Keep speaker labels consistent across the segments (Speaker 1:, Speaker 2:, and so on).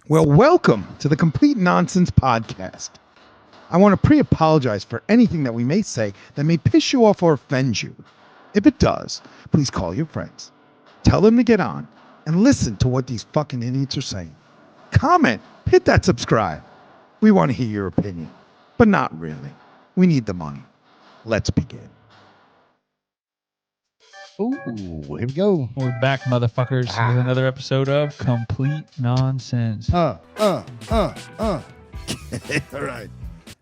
Speaker 1: Well, welcome to the Complete Nonsense Podcast. I want to pre-apologize for anything that we may say that may piss you off or offend you. If it does, please call your friends, tell them to get on, and listen to what these fucking idiots are saying. Comment, hit that subscribe. We want to hear your opinion, but not really. We need the money. Let's begin.
Speaker 2: Ooh, here we go.
Speaker 3: We're back, motherfuckers, with another episode of Complete Nonsense.
Speaker 1: All right.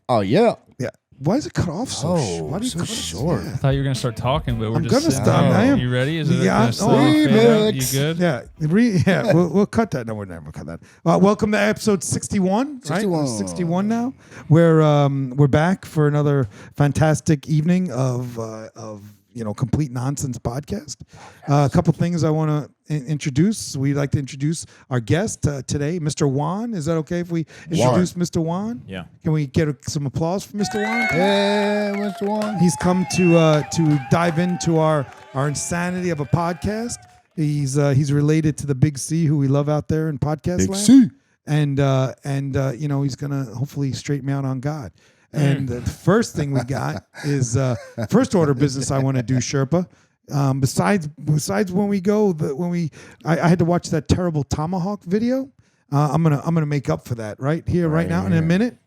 Speaker 2: Oh, yeah.
Speaker 1: Yeah. Why is it cut off so short?
Speaker 2: Oh,
Speaker 1: Why do you
Speaker 2: so
Speaker 1: cut it
Speaker 2: short.
Speaker 3: I thought you were going to start talking, but we're
Speaker 1: I'm
Speaker 3: just
Speaker 1: gonna
Speaker 3: sitting
Speaker 1: stop.
Speaker 3: there.
Speaker 1: I am.
Speaker 3: You ready? Is it
Speaker 1: Yeah,
Speaker 3: gonna start fade out?
Speaker 2: remix.
Speaker 3: You good?
Speaker 1: Yeah. We'll cut that. No, we're never cut that. Welcome to episode 61.
Speaker 2: 61.
Speaker 1: Right? 61 now. We're back for another fantastic evening of Complete Nonsense Podcast. A couple things I want to introduce. We'd like to introduce our guest today, Mr. Juan. Is that okay if we introduce Mr. Juan?
Speaker 3: Yeah.
Speaker 1: Can we get some applause for Mr. Juan?
Speaker 2: Hey, Mr. Juan.
Speaker 1: He's come to dive into our insanity of a podcast. He's related to the Big C, who we love out there in podcast
Speaker 2: Big
Speaker 1: land.
Speaker 2: C.
Speaker 1: And he's gonna hopefully straighten me out on God. And the first thing we got is first order business I want to do, Sherpa. Besides when we go, I had to watch that terrible tomahawk video. I'm gonna make up for that right here, right now, in a minute.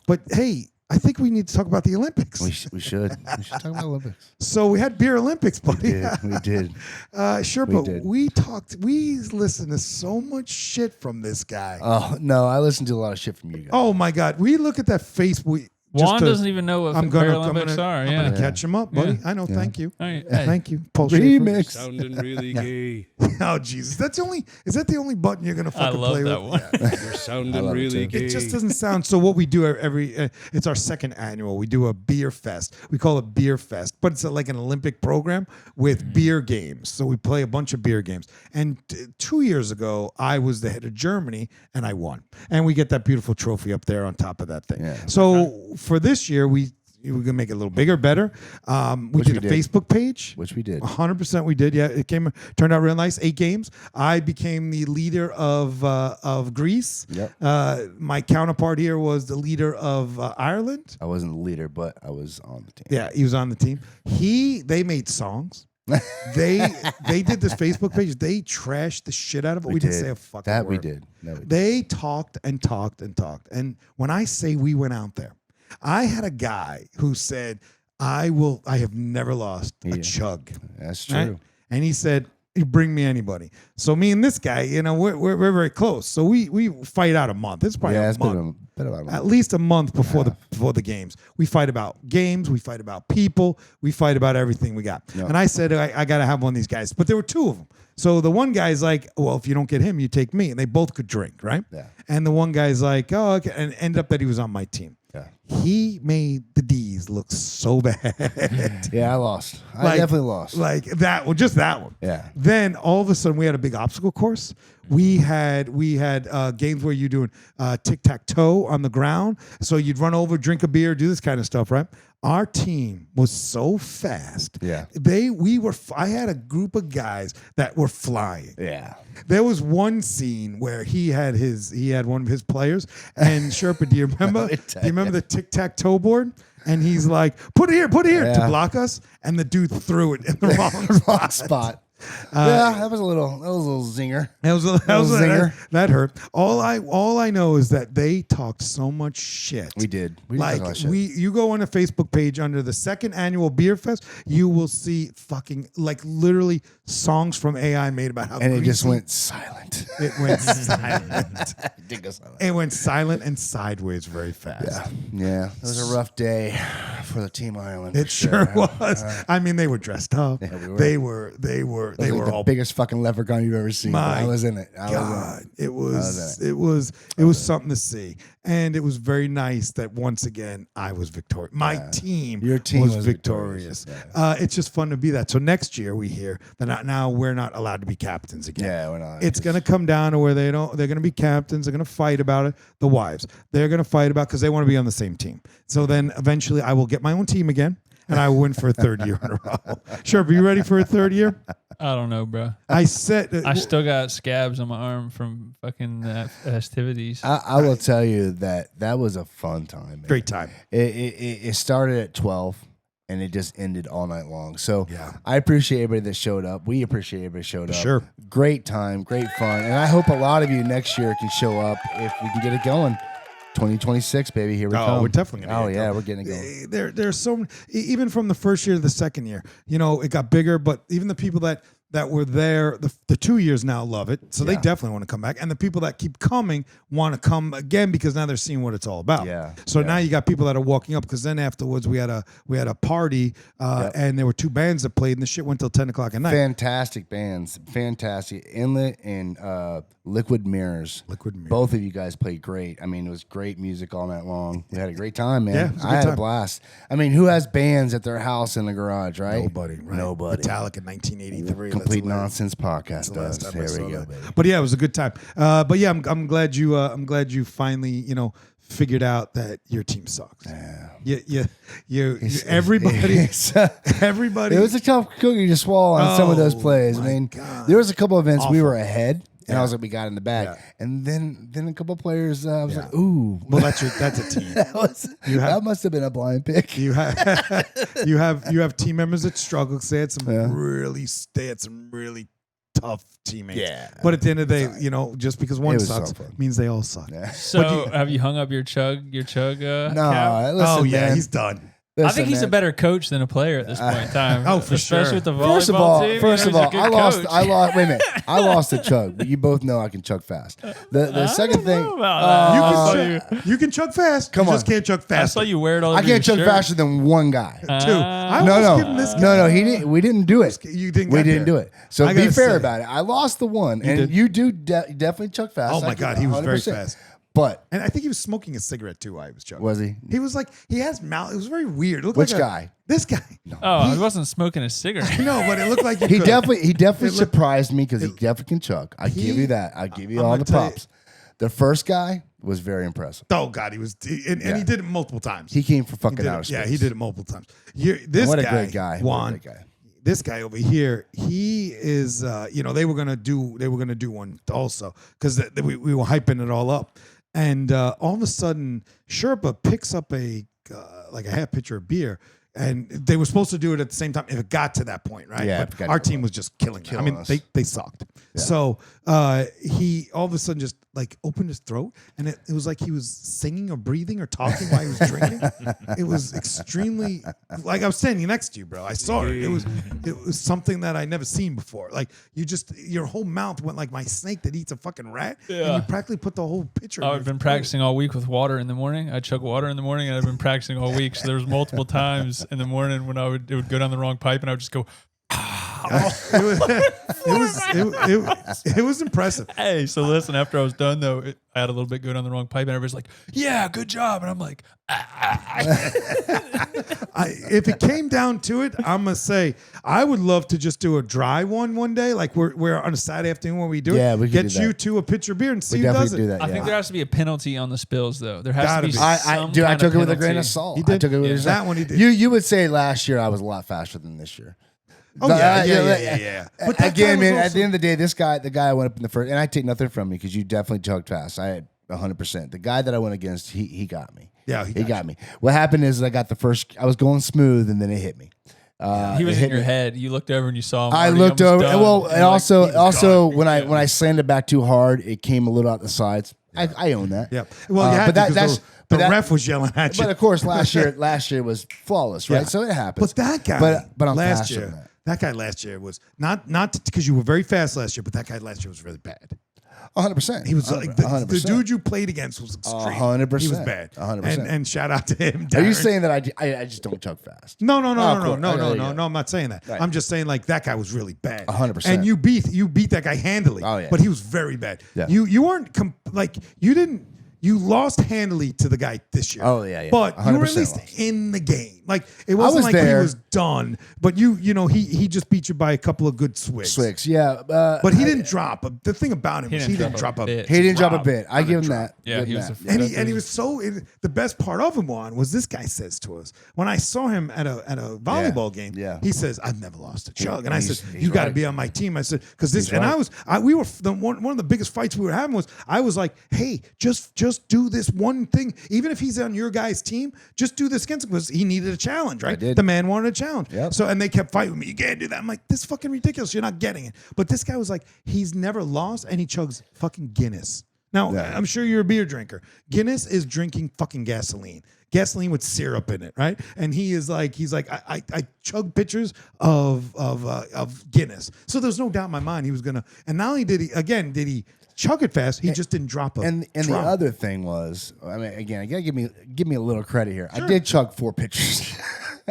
Speaker 1: But hey, I think we need to talk about the Olympics.
Speaker 2: We should. We should talk about Olympics.
Speaker 1: So we had Beer Olympics, buddy.
Speaker 2: We did.
Speaker 1: Sherpa, we listened to so much shit from this guy.
Speaker 2: Oh, no, I listened to a lot of shit from you guys.
Speaker 1: Oh my God, we look at that face.
Speaker 3: Juan doesn't even know what Paralympics are.
Speaker 1: I'm gonna catch him up, buddy. I know.
Speaker 2: Yeah.
Speaker 1: Thank you.
Speaker 3: All right.
Speaker 1: Thank you. Paul
Speaker 2: Remix.
Speaker 4: Sounding really gay.
Speaker 1: Oh Jesus, is that the only button you're gonna
Speaker 3: I
Speaker 1: fucking
Speaker 3: love
Speaker 1: play
Speaker 3: that
Speaker 1: with?
Speaker 3: one.
Speaker 4: You're sounding
Speaker 2: love it
Speaker 4: really
Speaker 2: too.
Speaker 4: gay.
Speaker 1: It just doesn't sound. So what we do it's our second annual. We do a beer fest. We call it Beerfest, but it's like an Olympic program with beer games. So we play a bunch of beer games. And 2 years ago, I was the head of Germany, and I won. And we get that beautiful trophy up there on top of that thing.
Speaker 2: Yeah.
Speaker 1: So for this year, we're gonna make it a little bigger, better. We did a Facebook page.
Speaker 2: Which we did.
Speaker 1: 100% we did. Yeah, it turned out real nice. 8 games. I became the leader of Greece.
Speaker 2: Yep.
Speaker 1: My counterpart here was the leader of Ireland.
Speaker 2: I wasn't the leader, but I was on the team.
Speaker 1: Yeah, he was on the team. They made songs. they did this Facebook page. They trashed the shit out of it. We didn't say a fucking
Speaker 2: that
Speaker 1: word.
Speaker 2: we did. No, we did.
Speaker 1: They talked and talked and talked. And when I say we went out there, I had a guy who said, I have never lost a chug.
Speaker 2: That's true.
Speaker 1: Right? And he said, you bring me anybody. So me and this guy, we're very close. So we fight out a month. It's probably a month.
Speaker 2: Been about a month.
Speaker 1: At least a month before the games. We fight about games. We fight about people. We fight about everything we got.
Speaker 2: Yep.
Speaker 1: And I said, I got to have one of these guys. But there were 2 of them. So the one guy's like, well, if you don't get him, you take me. And they both could drink, right?
Speaker 2: Yeah.
Speaker 1: And the one guy's like, oh, okay. And ended up that he was on my team.
Speaker 2: Yeah.
Speaker 1: He made the Dees look so bad.
Speaker 2: Yeah, I lost. I definitely lost.
Speaker 1: Like that one, just that one.
Speaker 2: Yeah.
Speaker 1: Then all of a sudden we had a big obstacle course. We had games where you're doing tic-tac-toe on the ground. So you'd run over, drink a beer, do this kind of stuff, right? Our team was so fast.
Speaker 2: Yeah.
Speaker 1: I had a group of guys that were flying.
Speaker 2: Yeah.
Speaker 1: There was one scene where he had one of his players, and Sherpa, do you remember? Do you remember the tic-tac-toe board? And he's like, put it here to block us, and the dude threw it in the wrong spot.
Speaker 2: That was a little zinger.
Speaker 1: That was a
Speaker 2: zinger.
Speaker 1: That hurt. All I know is that they talked so much shit.
Speaker 2: We did.
Speaker 1: You go on a Facebook page under the second annual Beer Fest, you will see fucking literally songs from AI made about how.
Speaker 2: And it just went silent.
Speaker 1: It went silent.
Speaker 2: It did go silent.
Speaker 1: It went silent and sideways very fast.
Speaker 2: Yeah. It was a rough day for the Team Ireland.
Speaker 1: It sure was. I mean, they were dressed up. Yeah, we were. They were
Speaker 2: the
Speaker 1: all
Speaker 2: biggest fucking leprechaun you've ever seen. I was in it.
Speaker 1: It was something to see, and it was very nice that once again I was victorious. My team,
Speaker 2: your team
Speaker 1: was victorious. Yeah. It's just fun to be that. So next year we hear that now we're not allowed to be captains again.
Speaker 2: Yeah, we're not.
Speaker 1: It's gonna come down to where they're gonna be captains. They're gonna fight about it. The wives, they're gonna fight about because they want to be on the same team. So then eventually I will get my own team again. And I will win for a 3rd year in a row. Sure, are you ready for a 3rd year?
Speaker 3: I don't know, bro.
Speaker 1: I said
Speaker 3: I still got scabs on my arm from fucking festivities.
Speaker 2: I will tell you that was a fun time. Man.
Speaker 1: great time.
Speaker 2: It started at 12 and it just ended all night long. So
Speaker 1: Yeah.
Speaker 2: I appreciate everybody that showed up. We appreciate everybody that showed up.
Speaker 1: Sure.
Speaker 2: Great time, great fun. And I hope a lot of you next year can show up if we can get it going. 2026, baby. Here we come.
Speaker 1: We're definitely gonna.
Speaker 2: Oh,
Speaker 1: get it
Speaker 2: yeah,
Speaker 1: going.
Speaker 2: we're getting it going.
Speaker 1: There's so many, even from the first year to the second year, it got bigger, but even the people that were there the 2 years now love it. So they
Speaker 2: Yeah.
Speaker 1: definitely want to come back. And the people that keep coming want to come again because now they're seeing what it's all about.
Speaker 2: Yeah.
Speaker 1: So
Speaker 2: Yeah.
Speaker 1: now you got people that are walking up because then afterwards we had a party and there were 2 bands that played and the shit went till 10 o'clock at night.
Speaker 2: Fantastic bands. Fantastic. Inlet and Liquid Mirrors.
Speaker 1: Liquid Mirrors.
Speaker 2: Both of you guys played great. I mean, it was great music all night long. We had a great time, man.
Speaker 1: Yeah, it was a
Speaker 2: I
Speaker 1: good
Speaker 2: had
Speaker 1: time.
Speaker 2: a blast. I mean, who has bands at their house in the garage, right?
Speaker 1: Nobody, right?
Speaker 2: Nobody.
Speaker 1: Metallica in 1983.
Speaker 2: Complete
Speaker 1: That's the last-
Speaker 2: Nonsense podcast
Speaker 1: that's the last
Speaker 2: does.
Speaker 1: time I
Speaker 2: There
Speaker 1: saw
Speaker 2: we go,
Speaker 1: that.
Speaker 2: baby.
Speaker 1: But yeah, it was a good time. But yeah, I'm glad you finally figured out that your team sucks. Yeah. Everybody. Everybody.
Speaker 2: It was a tough cookie to swallow on some of those
Speaker 1: Oh,
Speaker 2: plays. I
Speaker 1: my
Speaker 2: mean,
Speaker 1: God.
Speaker 2: there was a couple events we
Speaker 1: Awful.
Speaker 2: were ahead, and I
Speaker 1: Yeah.
Speaker 2: was like, we got in the bag.
Speaker 1: Yeah.
Speaker 2: And then a couple players, I was like, ooh.
Speaker 1: Well, that's a team.
Speaker 2: That must have been a blind pick.
Speaker 1: You have you have team members that struggle because they had some really tough teammates.
Speaker 2: Yeah.
Speaker 1: But at the end of the day, just because one
Speaker 2: It was
Speaker 1: sucks
Speaker 2: so fun.
Speaker 1: means they all suck.
Speaker 2: Yeah.
Speaker 3: So have you hung up your chug
Speaker 2: No,
Speaker 3: cap?
Speaker 2: listen,
Speaker 1: Oh yeah,
Speaker 2: man.
Speaker 1: he's done.
Speaker 3: I
Speaker 2: Listen,
Speaker 3: think he's a
Speaker 2: man.
Speaker 3: better coach than a player at this point in time.
Speaker 1: Oh, for
Speaker 3: Especially
Speaker 1: sure.
Speaker 3: with the volleyball
Speaker 2: First of all,
Speaker 3: team.
Speaker 2: he's a good
Speaker 3: I lost.
Speaker 2: I lost. Wait a minute. I lost the chug, but you both know I can chug fast. The second thing,
Speaker 1: You can chug fast.
Speaker 2: Come
Speaker 1: you
Speaker 2: on.
Speaker 1: just can't chug
Speaker 3: I
Speaker 1: fast.
Speaker 3: saw you wear it all over
Speaker 2: I can't
Speaker 3: your
Speaker 2: chug
Speaker 3: shirt.
Speaker 2: faster than one guy.
Speaker 1: Two. I
Speaker 2: No,
Speaker 1: almost give him this guy.
Speaker 2: no, he didn't. We didn't do it.
Speaker 1: You didn't.
Speaker 2: We
Speaker 1: get
Speaker 2: didn't
Speaker 1: there.
Speaker 2: do it. So
Speaker 1: I
Speaker 2: be
Speaker 1: gotta
Speaker 2: fair
Speaker 1: say-
Speaker 2: about it. I lost the one, and
Speaker 1: did.
Speaker 2: you do definitely chug fast.
Speaker 1: Oh
Speaker 2: I
Speaker 1: my
Speaker 2: give
Speaker 1: God,
Speaker 2: you
Speaker 1: he was very
Speaker 2: 100%.
Speaker 1: fast.
Speaker 2: But
Speaker 1: And I think he was smoking a cigarette too while he was chugging.
Speaker 2: was he?
Speaker 1: He was like, he has mouth. It was very weird. It looked
Speaker 2: Which
Speaker 1: like
Speaker 2: guy?
Speaker 1: This guy.
Speaker 3: Oh, he wasn't smoking a cigarette.
Speaker 1: No, but it looked like
Speaker 2: He
Speaker 1: could've.
Speaker 2: definitely
Speaker 1: It looked-
Speaker 2: surprised me because he definitely can chug. I give you that. I give you
Speaker 1: I'm
Speaker 2: all
Speaker 1: gonna
Speaker 2: the
Speaker 1: tell you-
Speaker 2: props. The first guy was very impressive.
Speaker 1: Oh God, he was, and he did it multiple times.
Speaker 2: He came for
Speaker 1: He
Speaker 2: fucking
Speaker 1: did
Speaker 2: outer
Speaker 1: it,
Speaker 2: space.
Speaker 1: yeah, he did it multiple times. This
Speaker 2: What a
Speaker 1: guy,
Speaker 2: great guy. What a
Speaker 1: Juan.
Speaker 2: great guy.
Speaker 1: This guy over here, he is. They were gonna do one also because we were hyping it all up, and all of a sudden, Sherpa picks up a half pitcher of beer. And they were supposed to do it at the same time if it got to that point, right?
Speaker 2: Yeah,
Speaker 1: But our team was just killing it. I mean,
Speaker 2: us.
Speaker 1: they sucked.
Speaker 2: Yeah.
Speaker 1: So he all of a sudden just like opened his throat, and it was like he was singing or breathing or talking while he was drinking. It was extremely like I was standing next to you, bro. I saw it. It was something that I never seen before. Like your whole mouth went like my snake that eats a fucking rat, and
Speaker 3: Yeah.
Speaker 1: you practically put the whole pitcher. in
Speaker 3: I've
Speaker 1: your
Speaker 3: been
Speaker 1: throat.
Speaker 3: practicing all week with water in the morning. I chug water in the morning, and I've been practicing all week. So there was multiple times in the morning when it would go down the wrong pipe, and I would just go,
Speaker 1: It was impressive.
Speaker 3: hey. So listen, after I was done though, I had a little bit go down the wrong pipe, and everybody's like, yeah, good job. And I'm like,
Speaker 1: If it came down to it, I'm gonna say I would love to just do a dry one day. Like we're on a Saturday afternoon when we do it.
Speaker 2: Yeah, we could
Speaker 1: get
Speaker 2: do that.
Speaker 1: you two a pitcher of beer and see
Speaker 2: We
Speaker 1: who does
Speaker 2: definitely
Speaker 1: it.
Speaker 2: do that.
Speaker 3: I
Speaker 2: yeah.
Speaker 3: think there has to be a penalty on the spills though. There has
Speaker 1: Gotta
Speaker 3: to be.
Speaker 1: be.
Speaker 3: Some
Speaker 2: Dude, I
Speaker 3: kind
Speaker 2: took
Speaker 3: of
Speaker 2: it with a grain
Speaker 3: penalty.
Speaker 2: of salt.
Speaker 1: He did?
Speaker 2: I took it with a grain of
Speaker 1: That
Speaker 2: salt.
Speaker 1: one he did.
Speaker 2: You would say last year I was a lot faster than this year.
Speaker 1: Oh yeah. But that guy
Speaker 2: Again,
Speaker 1: was
Speaker 2: man, at
Speaker 1: also-
Speaker 2: the end of the day, the guy I went up in the first, and I take nothing from you because you definitely chugged fast. I had 100%. The guy that I went against, he got me.
Speaker 1: Yeah,
Speaker 2: he got me. What happened is I was going smooth, and then it hit me.
Speaker 3: He was
Speaker 2: It
Speaker 3: in
Speaker 2: hit
Speaker 3: your
Speaker 2: me.
Speaker 3: head. You looked over and you saw him.
Speaker 2: I
Speaker 3: already
Speaker 2: looked
Speaker 3: almost
Speaker 2: over.
Speaker 3: done.
Speaker 2: Well,
Speaker 3: You're
Speaker 2: and
Speaker 3: like,
Speaker 2: also
Speaker 1: gone.
Speaker 2: when I slammed it back too hard, it came a little out the sides. I own that.
Speaker 1: Yeah. Well, you had
Speaker 2: but
Speaker 1: to,
Speaker 2: that-
Speaker 1: 'cause
Speaker 2: that's-
Speaker 1: the
Speaker 2: but that-
Speaker 1: ref was yelling at you.
Speaker 2: But of course, last year was flawless, right?
Speaker 1: Yeah.
Speaker 2: So it happens.
Speaker 1: But that guy,
Speaker 2: but I'm
Speaker 1: last
Speaker 2: faster
Speaker 1: year,
Speaker 2: than that.
Speaker 1: that guy last year was not because you were very fast last year, but that guy last year was really bad.
Speaker 2: 100%.
Speaker 1: He was like the
Speaker 2: 100%.
Speaker 1: dude you played against was extreme.
Speaker 2: 100%.
Speaker 1: He was bad.
Speaker 2: 100%.
Speaker 1: And shout out to him.
Speaker 2: Are you
Speaker 1: Darren.
Speaker 2: saying that I just don't chug fast?
Speaker 1: No,
Speaker 2: Oh, cool. Okay, there you go.
Speaker 1: I'm not saying that.
Speaker 2: Right.
Speaker 1: I'm just saying like that guy was really bad.
Speaker 2: 100%.
Speaker 1: And you beat that guy handily.
Speaker 2: Oh, yeah.
Speaker 1: But he was very bad.
Speaker 2: Yeah.
Speaker 1: You weren't you you lost handily to the guy this year.
Speaker 2: Oh, yeah.
Speaker 1: But you were at
Speaker 2: 100%
Speaker 1: least
Speaker 2: lost.
Speaker 1: in the game. Like it wasn't
Speaker 2: was
Speaker 1: like
Speaker 2: there.
Speaker 1: he was done. But you know, he just beat you by a couple of good swigs.
Speaker 2: Slicks, yeah.
Speaker 1: But he didn't drop. The thing about him
Speaker 3: He
Speaker 1: is
Speaker 3: didn't
Speaker 1: he didn't
Speaker 3: drop
Speaker 1: drop
Speaker 3: a
Speaker 1: a
Speaker 3: bit.
Speaker 2: He didn't drop a
Speaker 1: drop
Speaker 2: bit. I
Speaker 1: on
Speaker 2: give
Speaker 1: the
Speaker 2: him
Speaker 1: drop.
Speaker 2: that.
Speaker 3: Yeah,
Speaker 2: Give
Speaker 3: he
Speaker 2: him
Speaker 3: was
Speaker 2: that.
Speaker 3: a-
Speaker 1: And he was so the best part of him, Juan, was this guy says to us when I saw him at a volleyball game.
Speaker 2: Yeah.
Speaker 1: He says, "I've never lost a chug," and I
Speaker 2: He's-
Speaker 1: said,
Speaker 2: he's
Speaker 1: "You got to
Speaker 2: right.
Speaker 1: be on my team." I said, "Because this,"
Speaker 2: He's
Speaker 1: and
Speaker 2: right.
Speaker 1: we were one of the biggest fights we were having was I was like, "Hey, just do this one thing, even if he's on your guy's team, just do this against him because he needed a challenge, right?
Speaker 2: did.
Speaker 1: The man wanted a challenge.
Speaker 2: Yep.
Speaker 1: So and they kept fighting with me. You can't do that. I'm like, this is fucking ridiculous. You're not getting it. But this guy was like, he's never lost, and he chugs fucking Guinness. Now,
Speaker 2: Yeah.
Speaker 1: I'm sure you're a beer drinker. Guinness is drinking fucking gasoline. Gasoline with syrup in it, right? And he's like, I chug pitchers of Guinness. So there's no doubt in my mind he was gonna. And not only did he chug it fast, he just didn't drop a
Speaker 2: And the
Speaker 1: drop.
Speaker 2: other thing was, I mean, again, you gotta give me a little credit here. I did chug 4 pitchers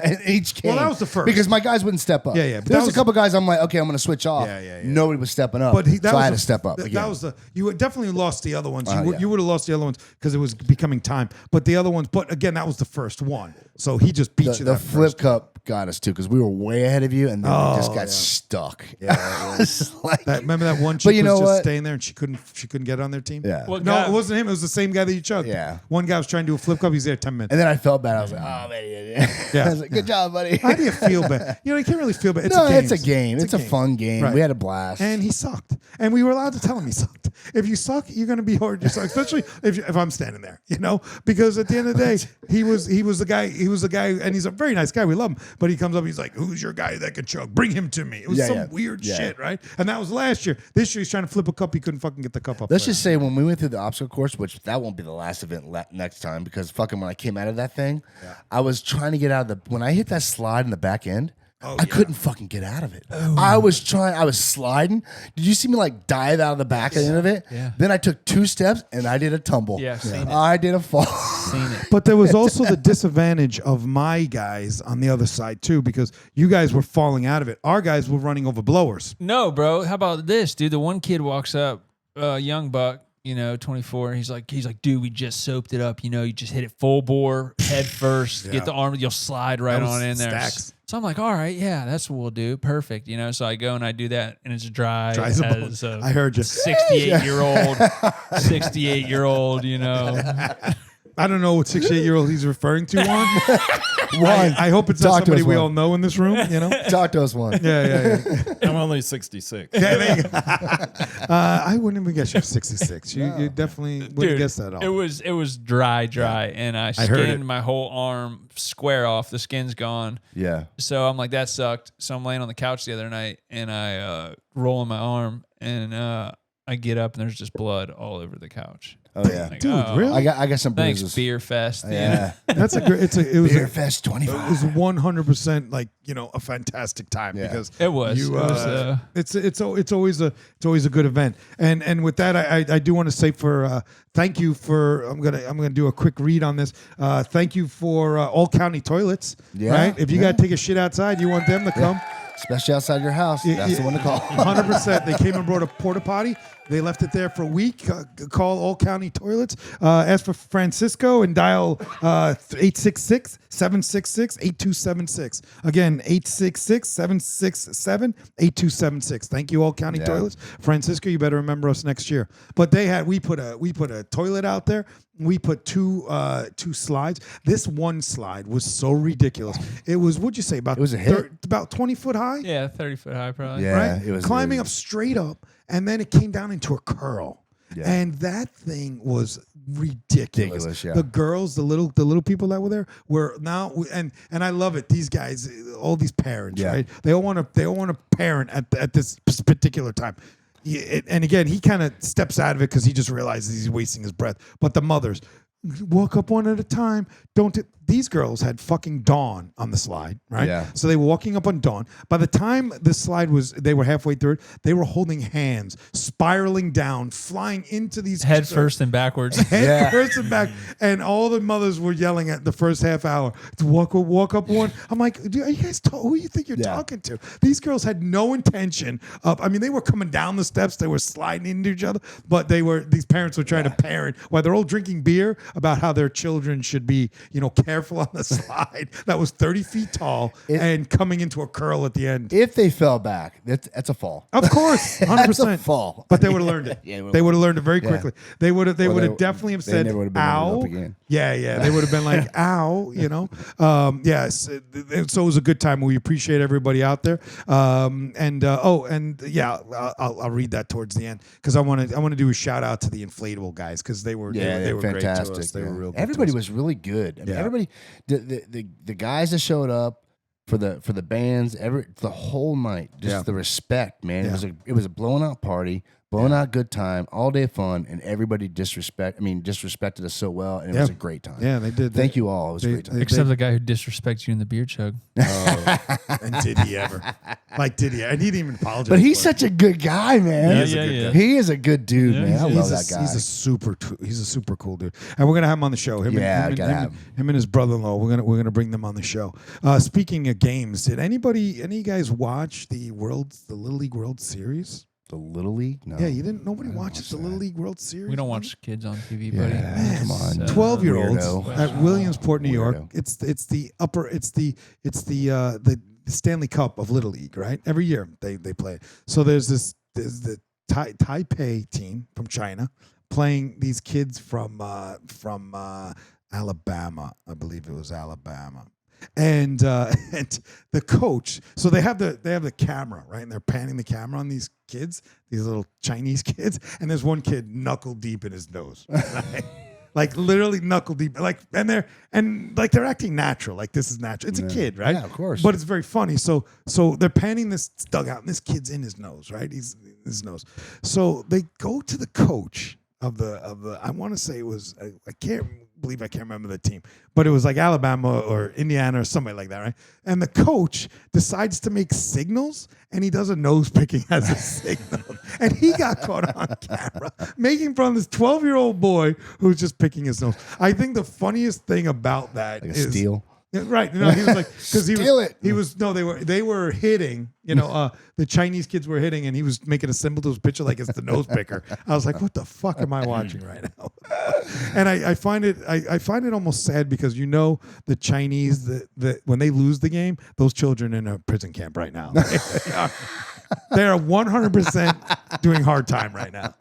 Speaker 2: in each game.
Speaker 1: Well, that was the first.
Speaker 2: because my guys wouldn't step up.
Speaker 1: Yeah, yeah, but
Speaker 2: There's
Speaker 1: that
Speaker 2: a
Speaker 1: was-
Speaker 2: couple guys I'm like, okay, I'm gonna switch off.
Speaker 1: Yeah.
Speaker 2: Nobody was stepping up,
Speaker 1: But that
Speaker 2: so I
Speaker 1: was
Speaker 2: had
Speaker 1: the-
Speaker 2: to step up.
Speaker 1: That
Speaker 2: again.
Speaker 1: was you would definitely lost the other ones.
Speaker 2: Yeah.
Speaker 1: You would have lost the other ones because it was becoming time. But the other ones, but again, that was the first one. So he just beat you.
Speaker 2: the
Speaker 1: that
Speaker 2: flip
Speaker 1: first.
Speaker 2: cup got us too because we were way ahead of you, and then we just got
Speaker 1: yeah.
Speaker 2: stuck.
Speaker 1: Yeah.
Speaker 2: It's like-
Speaker 1: Remember that one chick
Speaker 2: you know
Speaker 1: was just
Speaker 2: what?
Speaker 1: staying there and she couldn't get on their team.
Speaker 2: Yeah.
Speaker 3: What
Speaker 1: No,
Speaker 3: guy-
Speaker 1: it wasn't him. It was the same guy that you chugged.
Speaker 2: Yeah.
Speaker 1: One guy was trying to do a flip cup. He's there 10 minutes.
Speaker 2: And then I felt bad. I was like, oh man,
Speaker 1: Yeah.
Speaker 2: I was like, good job, buddy.
Speaker 1: How do you feel bad? You know, you can't really feel bad. It's
Speaker 2: no,
Speaker 1: a game.
Speaker 2: it's a game. It's a fun game.
Speaker 1: Right.
Speaker 2: We had a blast.
Speaker 1: And he sucked. And we were allowed to tell him he sucked. If you suck, you're going to be hard to suck, especially if I'm standing there, you know? Because at the end of the day, he was the guy, and he's a very nice guy. We love him. But he comes up, he's like, who's your guy that can chug? Bring him to me. It was some weird shit, right? And that was last year. This year, he's trying to flip a cup. He couldn't fucking get the cup up.
Speaker 2: Let's
Speaker 1: there.
Speaker 2: just say when we went through the obstacle course, which that won't be the last event next time, because fucking when I came out of that thing, I was trying to get out of when I hit that slide in the back end, I couldn't fucking get out of it. I was sliding. Did you see me like dive out of the back end of it?
Speaker 3: Yeah.
Speaker 2: Then I took 2 steps and I did a tumble.
Speaker 3: Yeah, I've seen it.
Speaker 2: I did a fall.
Speaker 3: Seen it.
Speaker 1: But there was also the disadvantage of my guys on the other side too, because you guys were falling out of it. Our guys were running over blowers.
Speaker 3: No, bro. How about this, dude? The one kid walks up, young buck, 24. He's like, dude, we just soaped it up. You just hit it full bore, head first, get the arm, you'll slide right
Speaker 1: That was
Speaker 3: on in there.
Speaker 1: stacks.
Speaker 3: So I'm like, all right, yeah, that's what we'll do. Perfect. So I go and I do that, and it's dry
Speaker 1: Dry as a
Speaker 3: as
Speaker 1: bone.
Speaker 3: a
Speaker 1: I heard you.
Speaker 3: 68-year-old,
Speaker 1: I don't know what 68-year-old he's referring to. Juan.
Speaker 2: Juan,
Speaker 1: I hope it's not
Speaker 2: talk to
Speaker 1: somebody
Speaker 2: us,
Speaker 1: we
Speaker 2: Juan.
Speaker 1: all know in this room.
Speaker 2: Talk to us one.
Speaker 1: Yeah.
Speaker 4: I'm only 66.
Speaker 1: Yeah, there you go. I wouldn't even guess you're 66. You definitely wouldn't
Speaker 3: Dude,
Speaker 1: guess that at all.
Speaker 3: it was dry, and I
Speaker 1: heard it.
Speaker 3: skinned my whole arm square off. The skin's gone.
Speaker 2: Yeah.
Speaker 3: So I'm like, that sucked. So I'm laying on the couch the other night, and I roll in my arm, and I get up, and there's just blood all over the couch.
Speaker 2: Oh yeah.
Speaker 3: Like,
Speaker 1: Dude,
Speaker 3: oh,
Speaker 1: really?
Speaker 2: I got some
Speaker 3: Thanks,
Speaker 2: bruises.
Speaker 3: Beerfest.
Speaker 2: Yeah.
Speaker 1: That's a great. It was
Speaker 2: Beerfest
Speaker 1: It
Speaker 2: 25.
Speaker 1: was 100% like a fantastic time
Speaker 2: Yeah.
Speaker 1: because
Speaker 3: It was.
Speaker 1: You,
Speaker 3: It was,
Speaker 1: it's always a good event. And with that, I do want to say thank you for I'm gonna do a quick read on this. Thank you for all county toilets.
Speaker 2: Yeah,
Speaker 1: Right. If you
Speaker 2: yeah.
Speaker 1: got to take a shit outside, you want them to come.
Speaker 2: Especially outside your house. That's the one to call.
Speaker 1: 100%. They came and brought a porta potty. They left it there for a week. Call All County Toilets. Ask for Francisco and dial 866-766-8276. Again, 866-767-8276. Thank you, All County Toilets. Francisco, you better remember us next year. But we put a toilet out there. We put two slides. This one slide was so ridiculous. It was, what'd you say, about
Speaker 2: It was a hit.
Speaker 1: about 20 foot high?
Speaker 3: yeah, 30 foot high probably.
Speaker 2: Yeah.
Speaker 1: Right?
Speaker 2: It was
Speaker 1: climbing up straight up, and then it came down into a curl.
Speaker 2: Yeah.
Speaker 1: And that thing was ridiculous.
Speaker 2: Ridiculous, yeah.
Speaker 1: The girls, the little people that were there were now, and I love it. These guys, all these parents,
Speaker 2: Yeah.
Speaker 1: right? They all want to parent at this particular time. And again, he kind of steps out of it because he just realizes he's wasting his breath. But the mothers walk up one at a time. these girls had fucking Dawn on the slide, right?
Speaker 2: Yeah.
Speaker 1: So they were walking up on Dawn. By the time the slide they were halfway through it, they were holding hands, spiraling down, flying into these
Speaker 3: Head first and backwards.
Speaker 1: head first and back, and all the mothers were yelling at the first half hour to walk up one. I'm like, dude, are you guys who you think you're talking to? These girls had no intention of. I mean, they were coming down the steps, they were sliding into each other, but these parents were trying to parent while they're all drinking beer about how their children should be, careful on the slide that was 30 feet tall and coming into a curl at the end.
Speaker 2: If they fell back, that's a fall.
Speaker 1: Of course, 100%.
Speaker 2: That's a fall.
Speaker 1: But they would have learned it. They would have leared it very quickly. They would have definitely have said,
Speaker 2: never would have been
Speaker 1: ow.
Speaker 2: up again.
Speaker 1: Yeah. They would have been like, ow, Yes. So it was a good time. We appreciate everybody out there. I'll read that towards the end because I want to do a shout out to the inflatable guys because they were great
Speaker 2: fantastic.
Speaker 1: to us. They were real good.
Speaker 2: Everybody was really good. I mean, everybody, the guys that showed up for the bands, the whole night, just the respect, man.
Speaker 1: Yeah.
Speaker 2: It was a blown out party. Blown out good time, all day fun, and everybody disrespected us so well, and it was a great time.
Speaker 1: Yeah, they did.
Speaker 2: Thank you all. It was a great time.
Speaker 3: Except the guy who disrespects you in the beer chug.
Speaker 1: And did he ever? Did he? And he didn't even apologize.
Speaker 2: But he's such a good guy, man.
Speaker 3: Yeah.
Speaker 2: He is a good dude, man. I love that guy.
Speaker 1: He's a super cool dude, and we're gonna have him on the show. Him and his brother-in-law. We're gonna bring them on the show. Speaking of games, did any of you guys watch the Little League World Series?
Speaker 2: The Little League? No.
Speaker 1: Yeah, you didn't. Nobody watches the Little League World Series.
Speaker 3: We don't watch kids on TV, buddy.
Speaker 1: Man,
Speaker 2: come on.
Speaker 1: 12-year-olds
Speaker 2: Weirdo.
Speaker 1: at Williamsport, New York.
Speaker 2: Weirdo.
Speaker 1: It's the Stanley Cup of Little League, right? Every year they play it. So there's the Taipei team from China playing these kids from Alabama. I believe it was Alabama. And the coach, so they have the camera, right? And they're panning the camera on these kids, these little Chinese kids, and there's one kid knuckle deep in his nose. Right? Like literally knuckle deep. And they're acting natural. Like this is natural. It's a kid, right?
Speaker 2: Yeah, of course.
Speaker 1: But it's very funny. So they're panning this dugout and this kid's in his nose, right? He's in his nose. So they go to the coach of the I want to say it was I can't remember the team, but it was like Alabama or Indiana or somebody like that, right? And the coach decides to make signals, and he does a nose picking as a signal, and he got caught on camera making fun of this 12-year-old boy who's just picking his nose. I think the funniest thing about that
Speaker 2: Like a
Speaker 1: is
Speaker 2: steal.
Speaker 1: Yeah, right. No, he was like, because they were hitting, the Chinese kids were hitting and he was making a symbol to his picture like it's the nose picker. I was like, what the fuck am I watching right now? And I find it almost sad because the Chinese that when they lose the game, those children in a prison camp right now. They are 100% doing hard time right now.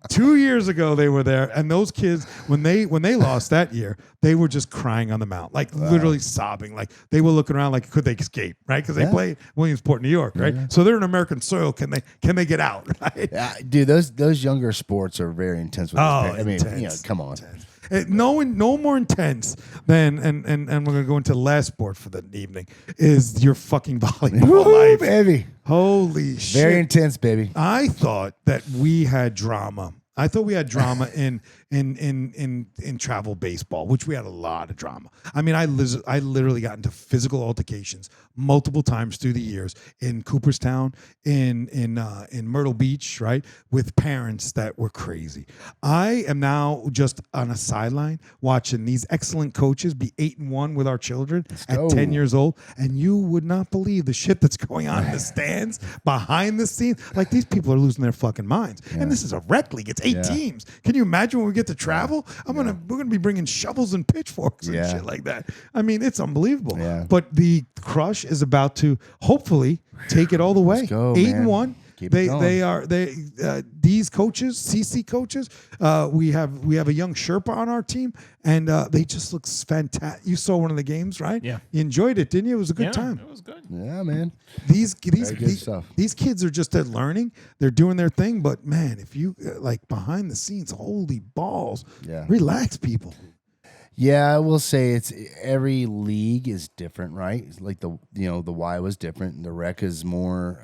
Speaker 1: 2 years ago they were there, and those kids when they lost that year, they were just crying on the mount, like literally sobbing, like they were looking around like could they escape, right? Because they play Williamsport, New York, right? Yeah. So they're in American soil. Can they get out? Right?
Speaker 2: Yeah, dude, those younger sports are very intense. With intense. Come on.
Speaker 1: Intense. No more intense than and we're gonna go into the last sport for the evening is your fucking volleyball life,
Speaker 2: baby.
Speaker 1: Holy shit!
Speaker 2: Very intense, baby.
Speaker 1: I thought that we had drama. I thought we had drama in travel baseball, which we had a lot of drama. I mean, I literally got into physical altercations multiple times through the years in Cooperstown, in Myrtle Beach, right, with parents that were crazy. I am now just on a sideline watching these excellent coaches be 8-1 with our children at 10 years old, and you would not believe the shit that's going on in the stands behind the scenes. Like these people are losing their fucking minds, and this is a rec league. It's 8 teams. Can you imagine when we get to travel? We're gonna be bringing shovels and pitchforks and shit like that. I mean, it's unbelievable.
Speaker 2: Yeah.
Speaker 1: But the Crush is about to hopefully take it all the way.
Speaker 2: Let's go,
Speaker 1: 8-1.
Speaker 2: Keep it going.
Speaker 1: Dees coaches, CC coaches. We have a young Sherpa on our team, and they just look fantastic. You saw one of the games, right?
Speaker 3: Yeah.
Speaker 1: You enjoyed it, didn't you? It was a good time.
Speaker 3: It was good.
Speaker 2: Yeah, man.
Speaker 1: These
Speaker 2: stuff.
Speaker 1: These kids are just learning. They're doing their thing. But man, if you like behind the scenes, holy balls!
Speaker 2: Yeah.
Speaker 1: Relax, people.
Speaker 2: Yeah, I will say every league is different, right? It's like the Y was different, and the rec is more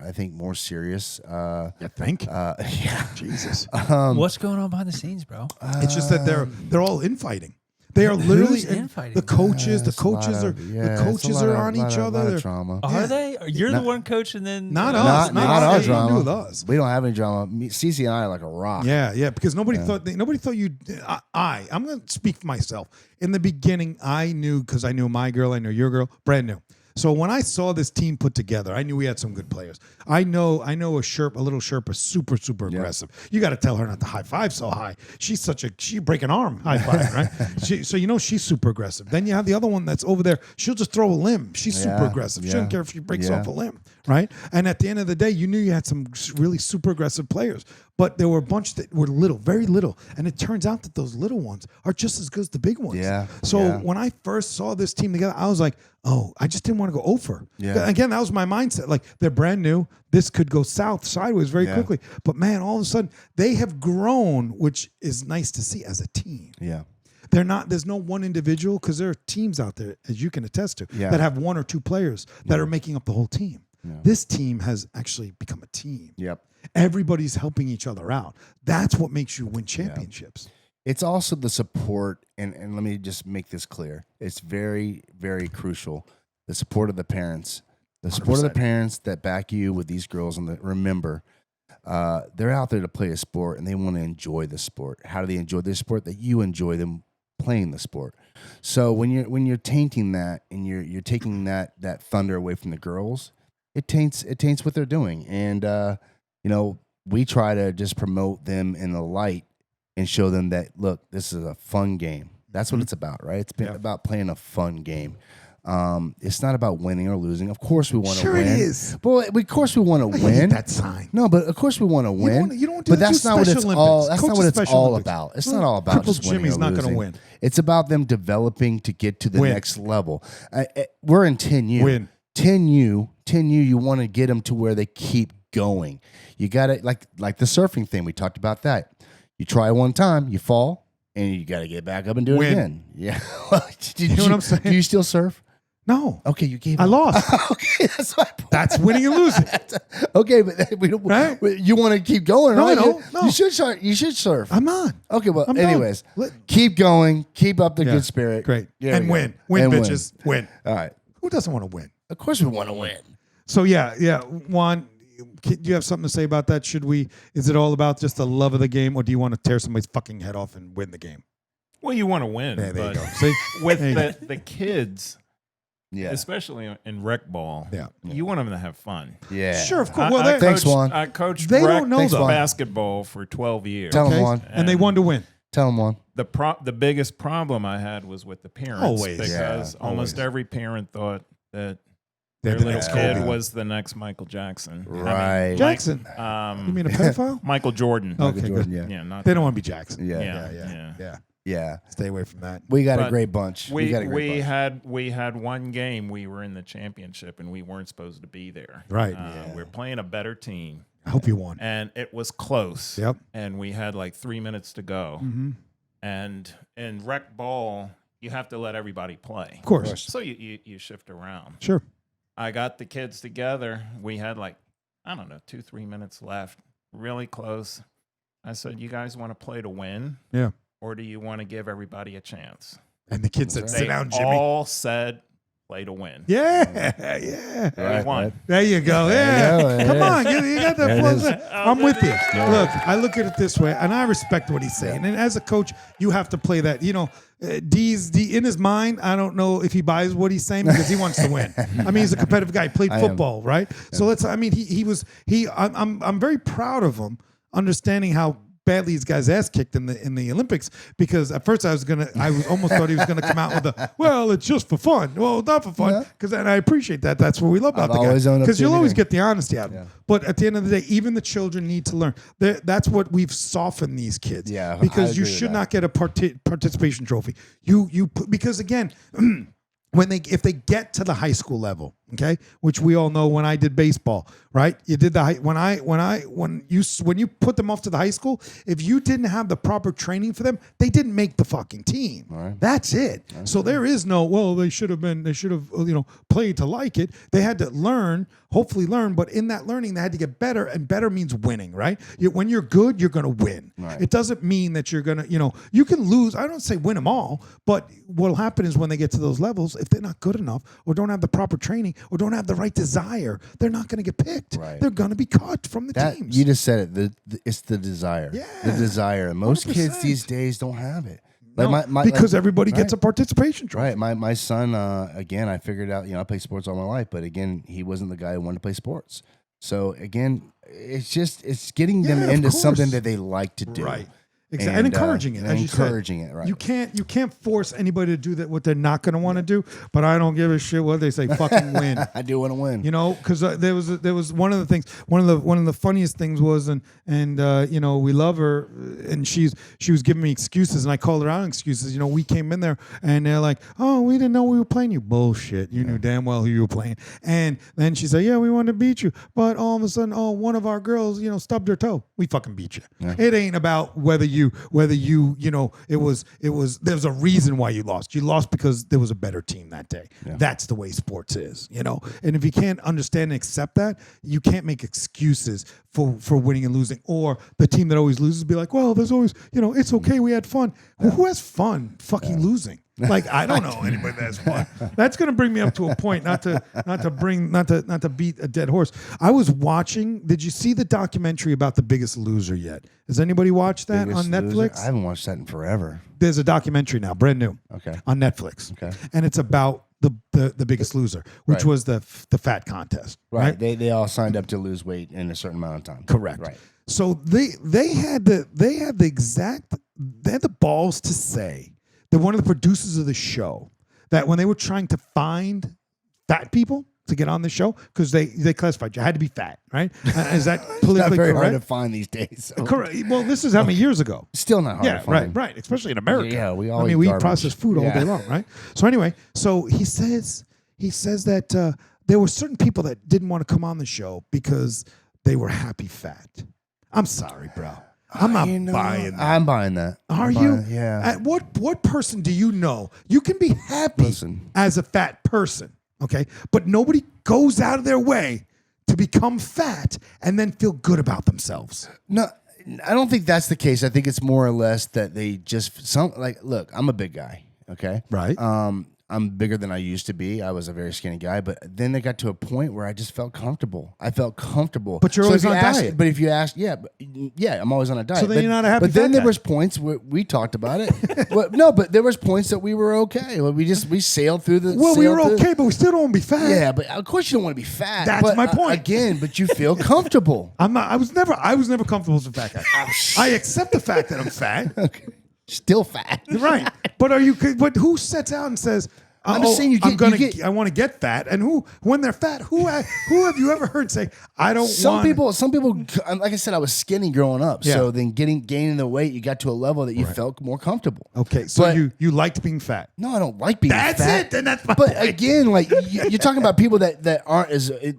Speaker 2: serious.
Speaker 1: You think?
Speaker 2: Yeah,
Speaker 1: Jesus.
Speaker 3: What's going on behind the scenes, bro?
Speaker 1: It's just that they're all infighting. They are literally
Speaker 3: Who's
Speaker 1: and
Speaker 3: infighting?
Speaker 1: the coaches. The
Speaker 2: It's a lot
Speaker 1: coaches are
Speaker 2: of- yeah,
Speaker 1: the
Speaker 2: it's a
Speaker 1: coaches
Speaker 2: lot
Speaker 1: are
Speaker 2: of-
Speaker 1: on
Speaker 2: lot
Speaker 1: each
Speaker 2: of-
Speaker 1: other.
Speaker 2: lot of
Speaker 1: They're-
Speaker 2: drama.
Speaker 3: Are they? You're
Speaker 2: Not-
Speaker 3: the one coaching, then
Speaker 1: Not
Speaker 3: uh,
Speaker 1: us.
Speaker 2: Not
Speaker 1: us.
Speaker 2: our
Speaker 1: They don't
Speaker 2: drama.
Speaker 1: do with us.
Speaker 2: We don't have any drama. Cece and I are like a rock.
Speaker 1: Yeah, because nobody thought you. I'm going to speak for myself. In the beginning, I knew because I knew my girl, I knew your girl, brand new. So when I saw this team put together, I knew we had some good players. I know a little Sherpa, super aggressive. You got to tell her not to high five so high. She break an arm high five, right? So she's super aggressive. Then you have the other one that's over there. She'll just throw a limb. She's super aggressive. She doesn't care if she breaks off a limb, right? And at the end of the day, you knew you had some really super aggressive players. But there were a bunch that were little, very little. And it turns out that those little ones are just as good as the big ones.
Speaker 2: Yeah.
Speaker 1: So when I first saw this team together, I was like, oh, I just didn't want to go over.
Speaker 2: Yeah.
Speaker 1: Again, that was my mindset. Like, they're brand new. This could go sideways very quickly. But man, all of a sudden, they have grown, which is nice to see as a team.
Speaker 2: Yeah.
Speaker 1: There's no one individual, because there are teams out there, as you can attest to, that have one or two players that are making up the whole team. Yeah. This team has actually become a team.
Speaker 2: Yep.
Speaker 1: Everybody's helping each other out. That's what makes you win championships.
Speaker 2: It's also the support, and let me just make this clear. It's very, very crucial. The support of the parents. The support of the
Speaker 1: 100%.
Speaker 2: parents that back you with these girls. And remember, they're out there to play a sport, and they want to enjoy the sport. How do they enjoy the sport? That you enjoy them playing the sport. So when you're tainting that, and you're taking that thunder away from the girls, it taints what they're doing. And we try to just promote them in the light and show them that, look, this is a fun game. That's what it's about, right? It's been about playing a fun game. It's not about winning or losing. Of course we want to win.
Speaker 1: Sure it is.
Speaker 2: Well, of course we want to
Speaker 1: I
Speaker 2: win.
Speaker 1: hate that sign.
Speaker 2: No, but of course we want to win.
Speaker 1: You don't do
Speaker 2: but
Speaker 1: that.
Speaker 2: that's
Speaker 1: Do
Speaker 2: not what it's
Speaker 1: Special
Speaker 2: all.
Speaker 1: Olympics.
Speaker 2: That's
Speaker 1: Coach
Speaker 2: not what
Speaker 1: the
Speaker 2: it's
Speaker 1: Special
Speaker 2: all
Speaker 1: Olympics.
Speaker 2: about. It's not all about
Speaker 1: Crippled
Speaker 2: just winning
Speaker 1: Jimmy's
Speaker 2: or
Speaker 1: not
Speaker 2: losing.
Speaker 1: gonna win.
Speaker 2: It's about them developing to get to the
Speaker 1: Win.
Speaker 2: next level. We're in 10U.
Speaker 1: Win.
Speaker 2: 10U. You want to get them to where they keep going. You got to like the surfing thing. We talked about that. You try one time, you fall, and you got to get back up and do it
Speaker 1: Win.
Speaker 2: again. Yeah.
Speaker 1: You know what I'm saying?
Speaker 2: Do you still surf?
Speaker 1: No.
Speaker 2: Okay, you gave
Speaker 1: I
Speaker 2: up.
Speaker 1: lost.
Speaker 2: Okay, that's my point.
Speaker 1: That's winning and losing.
Speaker 2: Okay, but we don't.
Speaker 1: Right?
Speaker 2: You want to keep going,
Speaker 1: No,
Speaker 2: right?
Speaker 1: I don't. No.
Speaker 2: You should surf. You should surf.
Speaker 1: I'm not.
Speaker 2: Okay, well,
Speaker 1: I'm done.
Speaker 2: anyways,
Speaker 1: Let-
Speaker 2: keep going. Keep up the
Speaker 1: Yeah,
Speaker 2: good spirit.
Speaker 1: Great.
Speaker 2: There
Speaker 1: And
Speaker 2: we go.
Speaker 1: win. Win,
Speaker 2: And
Speaker 1: bitches. Win.
Speaker 2: All right.
Speaker 1: Who doesn't want to win?
Speaker 2: Of course, we want to win.
Speaker 1: So, yeah. Juan, do you have something to say about that? Is it all about just the love of the game, or do you want to tear somebody's fucking head off and win the game?
Speaker 4: Well, you want to win,
Speaker 1: There you
Speaker 4: but
Speaker 1: go. See?
Speaker 4: with
Speaker 1: There you go.
Speaker 4: the kids,
Speaker 2: Yeah.
Speaker 4: especially in rec ball,
Speaker 1: Yeah.
Speaker 4: you want them to have fun.
Speaker 2: Yeah.
Speaker 1: Sure, of course.
Speaker 4: I-
Speaker 1: Well,
Speaker 4: I
Speaker 1: they-
Speaker 2: Thanks,
Speaker 4: coached-
Speaker 2: Juan.
Speaker 4: I coached
Speaker 1: They
Speaker 4: rec
Speaker 1: don't know,
Speaker 2: Thanks,
Speaker 1: though.
Speaker 2: Juan.
Speaker 4: basketball for 12 years.
Speaker 2: Tell 'em,
Speaker 1: Okay?
Speaker 2: Juan.
Speaker 1: And they wanted to win.
Speaker 2: Tell them one.
Speaker 4: The biggest problem I had was with the parents.
Speaker 1: Always.
Speaker 4: Because
Speaker 2: Yeah,
Speaker 4: almost
Speaker 1: always.
Speaker 4: every parent thought that
Speaker 1: They're
Speaker 4: their
Speaker 1: the
Speaker 4: little
Speaker 1: next
Speaker 4: kid
Speaker 1: Kobe.
Speaker 4: was the next Michael Jackson.
Speaker 2: Right.
Speaker 1: Jackson. You mean a pedophile?
Speaker 4: Michael Jordan.
Speaker 1: Okay,
Speaker 2: Michael Jordan,
Speaker 1: good.
Speaker 2: yeah.
Speaker 4: Yeah, not
Speaker 1: They don't want to be Jackson.
Speaker 2: Yeah.
Speaker 1: Yeah.
Speaker 2: Yeah.
Speaker 1: Stay away from that.
Speaker 2: We got a
Speaker 4: But
Speaker 2: great bunch. We got a great bunch.
Speaker 4: we had one game we were in the championship and we weren't supposed to be there.
Speaker 1: Right.
Speaker 4: We're playing a better team
Speaker 1: I hope you won.
Speaker 4: and it was close.
Speaker 1: Yep.
Speaker 4: And we had like 3 minutes to go.
Speaker 1: Mm-hmm.
Speaker 4: And in rec ball, you have to let everybody play.
Speaker 1: Of course.
Speaker 4: So you shift around.
Speaker 1: Sure.
Speaker 4: I got the kids together. We had like, I don't know, 2-3 minutes left. Really close. I said, you guys want to play to win?
Speaker 1: Yeah.
Speaker 4: Or do you want to give everybody a chance?
Speaker 1: And the kids said,
Speaker 2: That's
Speaker 1: sit
Speaker 4: They
Speaker 1: down, Jimmy.
Speaker 4: all said, play to win.
Speaker 1: Yeah.
Speaker 4: And we
Speaker 2: Right,
Speaker 4: won.
Speaker 2: right.
Speaker 1: There you go.
Speaker 2: There
Speaker 1: Yeah.
Speaker 2: you go. There
Speaker 1: Come
Speaker 2: it
Speaker 1: on.
Speaker 2: is.
Speaker 1: You got that
Speaker 2: There it
Speaker 1: plus.
Speaker 2: is.
Speaker 1: I'm with you.
Speaker 2: Yeah.
Speaker 1: Look, I look at it this way, and I respect what he's saying. And as a coach, you have to play that. Dees in his mind, I don't know if he buys what he's saying because he wants to win. I mean, he's a competitive guy. He played
Speaker 2: I am.
Speaker 1: football, right? So I'm very proud of him understanding how badly he's got his ass kicked in the Olympics, because at first I almost thought he was gonna come out with well, it's just for fun. Well, not for fun, because and I appreciate that. That's what we love about
Speaker 2: I've
Speaker 1: the
Speaker 2: always
Speaker 1: guy,
Speaker 2: owned up
Speaker 1: because
Speaker 2: to
Speaker 1: you'll
Speaker 2: it,
Speaker 1: always
Speaker 2: yeah.
Speaker 1: get the honesty out of him.
Speaker 2: Yeah.
Speaker 1: But at the end of the day, even the children need to learn. That's what we've softened these kids.
Speaker 2: Yeah, I
Speaker 1: because you
Speaker 2: agree with
Speaker 1: should
Speaker 2: that.
Speaker 1: not get a participation trophy. Because again, if they get to the high school level, Okay, which we all know when I did baseball, right? You did when you put them off to the high school, if you didn't have the proper training for them, they didn't make the fucking team.
Speaker 2: Right.
Speaker 1: That's it. So there is no, well, they should have played to like it. They had to hopefully learn, but in that learning, they had to get better, and better means winning, right? When you're good, you're gonna win.
Speaker 2: Right.
Speaker 1: It doesn't mean that you're gonna, you can lose. I don't say win them all, but what'll happen is when they get to those levels, if they're not good enough or don't have the proper training or don't have the right desire, they're not going to get picked.
Speaker 2: Right.
Speaker 1: They're going to be cut from the teams.
Speaker 2: You just said it. It's the desire.
Speaker 1: Yeah.
Speaker 2: The desire. And most
Speaker 1: 100%.
Speaker 2: kids these days don't have it.
Speaker 1: No, because everybody gets a participation trophy.
Speaker 2: Right. My son, again, I figured out, I play sports all my life, but again, he wasn't the guy who wanted to play sports. So again, it's getting them
Speaker 1: Yeah, of
Speaker 2: into
Speaker 1: course.
Speaker 2: something that they like to do.
Speaker 1: Right. Exactly. And encouraging it.
Speaker 2: And
Speaker 1: as you said.
Speaker 2: encouraging it, right.
Speaker 1: You can't force anybody to do that what they're not going to want to do. But I don't give a shit what they say. Fucking win.
Speaker 2: I do want to win.
Speaker 1: Because there was one of the things. One of the funniest things was, and we love her, and she was giving me excuses, and I called her out on excuses. We came in there, and they're like, "Oh, we didn't know we were playing you." Bullshit. You knew damn well who you were playing. And then she said, "Yeah, we wanted to beat you," but all of a sudden, one of our girls, stubbed her toe. We fucking beat you.
Speaker 2: Yeah.
Speaker 1: It ain't about whether you it was there's a reason why you lost. You lost because there was a better team that day.
Speaker 2: Yeah.
Speaker 1: That's the way sports is, And if you can't understand and accept that, you can't make excuses for winning and losing. Or the team that always loses be like, well, there's always, it's okay, we had fun. Well, who has fun fucking losing? Like, I don't know anybody that has fun. That's gonna bring me up to a point, not to beat a dead horse. I was watching. Did you see the documentary about The Biggest Loser yet? Has anybody watched that
Speaker 2: Biggest
Speaker 1: on Netflix?
Speaker 2: Loser? I haven't watched that in forever.
Speaker 1: There's a documentary now, brand new,
Speaker 2: Okay.
Speaker 1: on Netflix.
Speaker 2: Okay.
Speaker 1: And it's about the Biggest Loser, which
Speaker 2: Right.
Speaker 1: was the fat contest.
Speaker 2: Right. They all signed up to lose weight in a certain amount of time.
Speaker 1: Correct.
Speaker 2: Right.
Speaker 1: So they had the balls to say that one of the producers of the show, that when they were trying to find fat people to get on the show, because they classified you had to be fat, right? Is that politically
Speaker 2: Not very hard to
Speaker 1: correct?
Speaker 2: find these days. So.
Speaker 1: Correct. Well, this is how many years ago?
Speaker 2: Still not hard
Speaker 1: Yeah,
Speaker 2: to find.
Speaker 1: right. Especially in America.
Speaker 2: Yeah, we all
Speaker 1: I mean,
Speaker 2: eat
Speaker 1: we eat
Speaker 2: garbage.
Speaker 1: processed food all
Speaker 2: Yeah.
Speaker 1: day long, right? So anyway, he says that there were certain people that didn't want to come on the show because they were happy fat. I'm sorry, bro. I'm not buying that.
Speaker 2: I'm buying that.
Speaker 1: Are
Speaker 2: I'm
Speaker 1: you?
Speaker 2: buying it, yeah.
Speaker 1: At what person do you know? You can be happy
Speaker 2: Listen.
Speaker 1: as a fat person, okay? But nobody goes out of their way to become fat and then feel good about themselves.
Speaker 2: No, I don't think that's the case. I think it's more or less that they just look, I'm a big guy, okay?
Speaker 1: Right.
Speaker 2: I'm bigger than I used to be. I was a very skinny guy, but then they got to a point where I just felt comfortable. I felt comfortable.
Speaker 1: But you're always on a diet.
Speaker 2: But if you ask, yeah, I'm always on a diet.
Speaker 1: So then you're not a happy
Speaker 2: But then
Speaker 1: fat
Speaker 2: there
Speaker 1: guy.
Speaker 2: was points where we talked about it. But there was points that we were okay. We sailed through the.
Speaker 1: Well, we
Speaker 2: sailed
Speaker 1: were
Speaker 2: through-
Speaker 1: okay, but we still don't want to be fat.
Speaker 2: Yeah, but of course you don't want to be fat.
Speaker 1: That's
Speaker 2: but,
Speaker 1: my point.
Speaker 2: Again, but you feel comfortable.
Speaker 1: I'm not. I was never comfortable as a fat guy. I accept the fact that I'm fat.
Speaker 2: Okay. Still fat.
Speaker 1: Right. But who sets out and says,
Speaker 2: I'm just saying
Speaker 1: I want to get fat, and when they're fat, who have you ever heard say, I don't
Speaker 2: Some
Speaker 1: want?
Speaker 2: people, like I said, I was skinny growing up.
Speaker 1: Yeah.
Speaker 2: So then gaining the weight, you got to a level that you felt more comfortable.
Speaker 1: Okay, so
Speaker 2: But-
Speaker 1: you liked being fat.
Speaker 2: No, I don't like being
Speaker 1: That's
Speaker 2: fat.
Speaker 1: it. Then that's my
Speaker 2: But
Speaker 1: point.
Speaker 2: again, like you're talking about people that aren't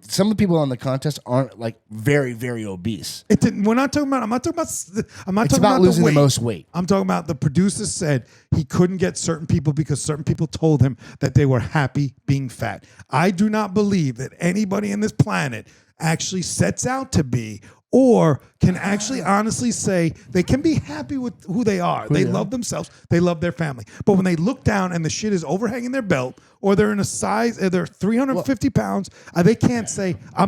Speaker 2: some of the people on the contest aren't like very, very obese.
Speaker 1: We're not talking about. I'm not talking about.
Speaker 2: It's
Speaker 1: talking
Speaker 2: about losing
Speaker 1: the
Speaker 2: the most weight.
Speaker 1: I'm talking about the producer said he couldn't get certain people because certain people told him that they were happy being fat. I do not believe that anybody in this planet actually sets out to be or can actually honestly say they can be happy with who they are. They love themselves. They love their family. But when they look down and the shit is overhanging their belt or they're in a size, they're 350 pounds, they can't say, I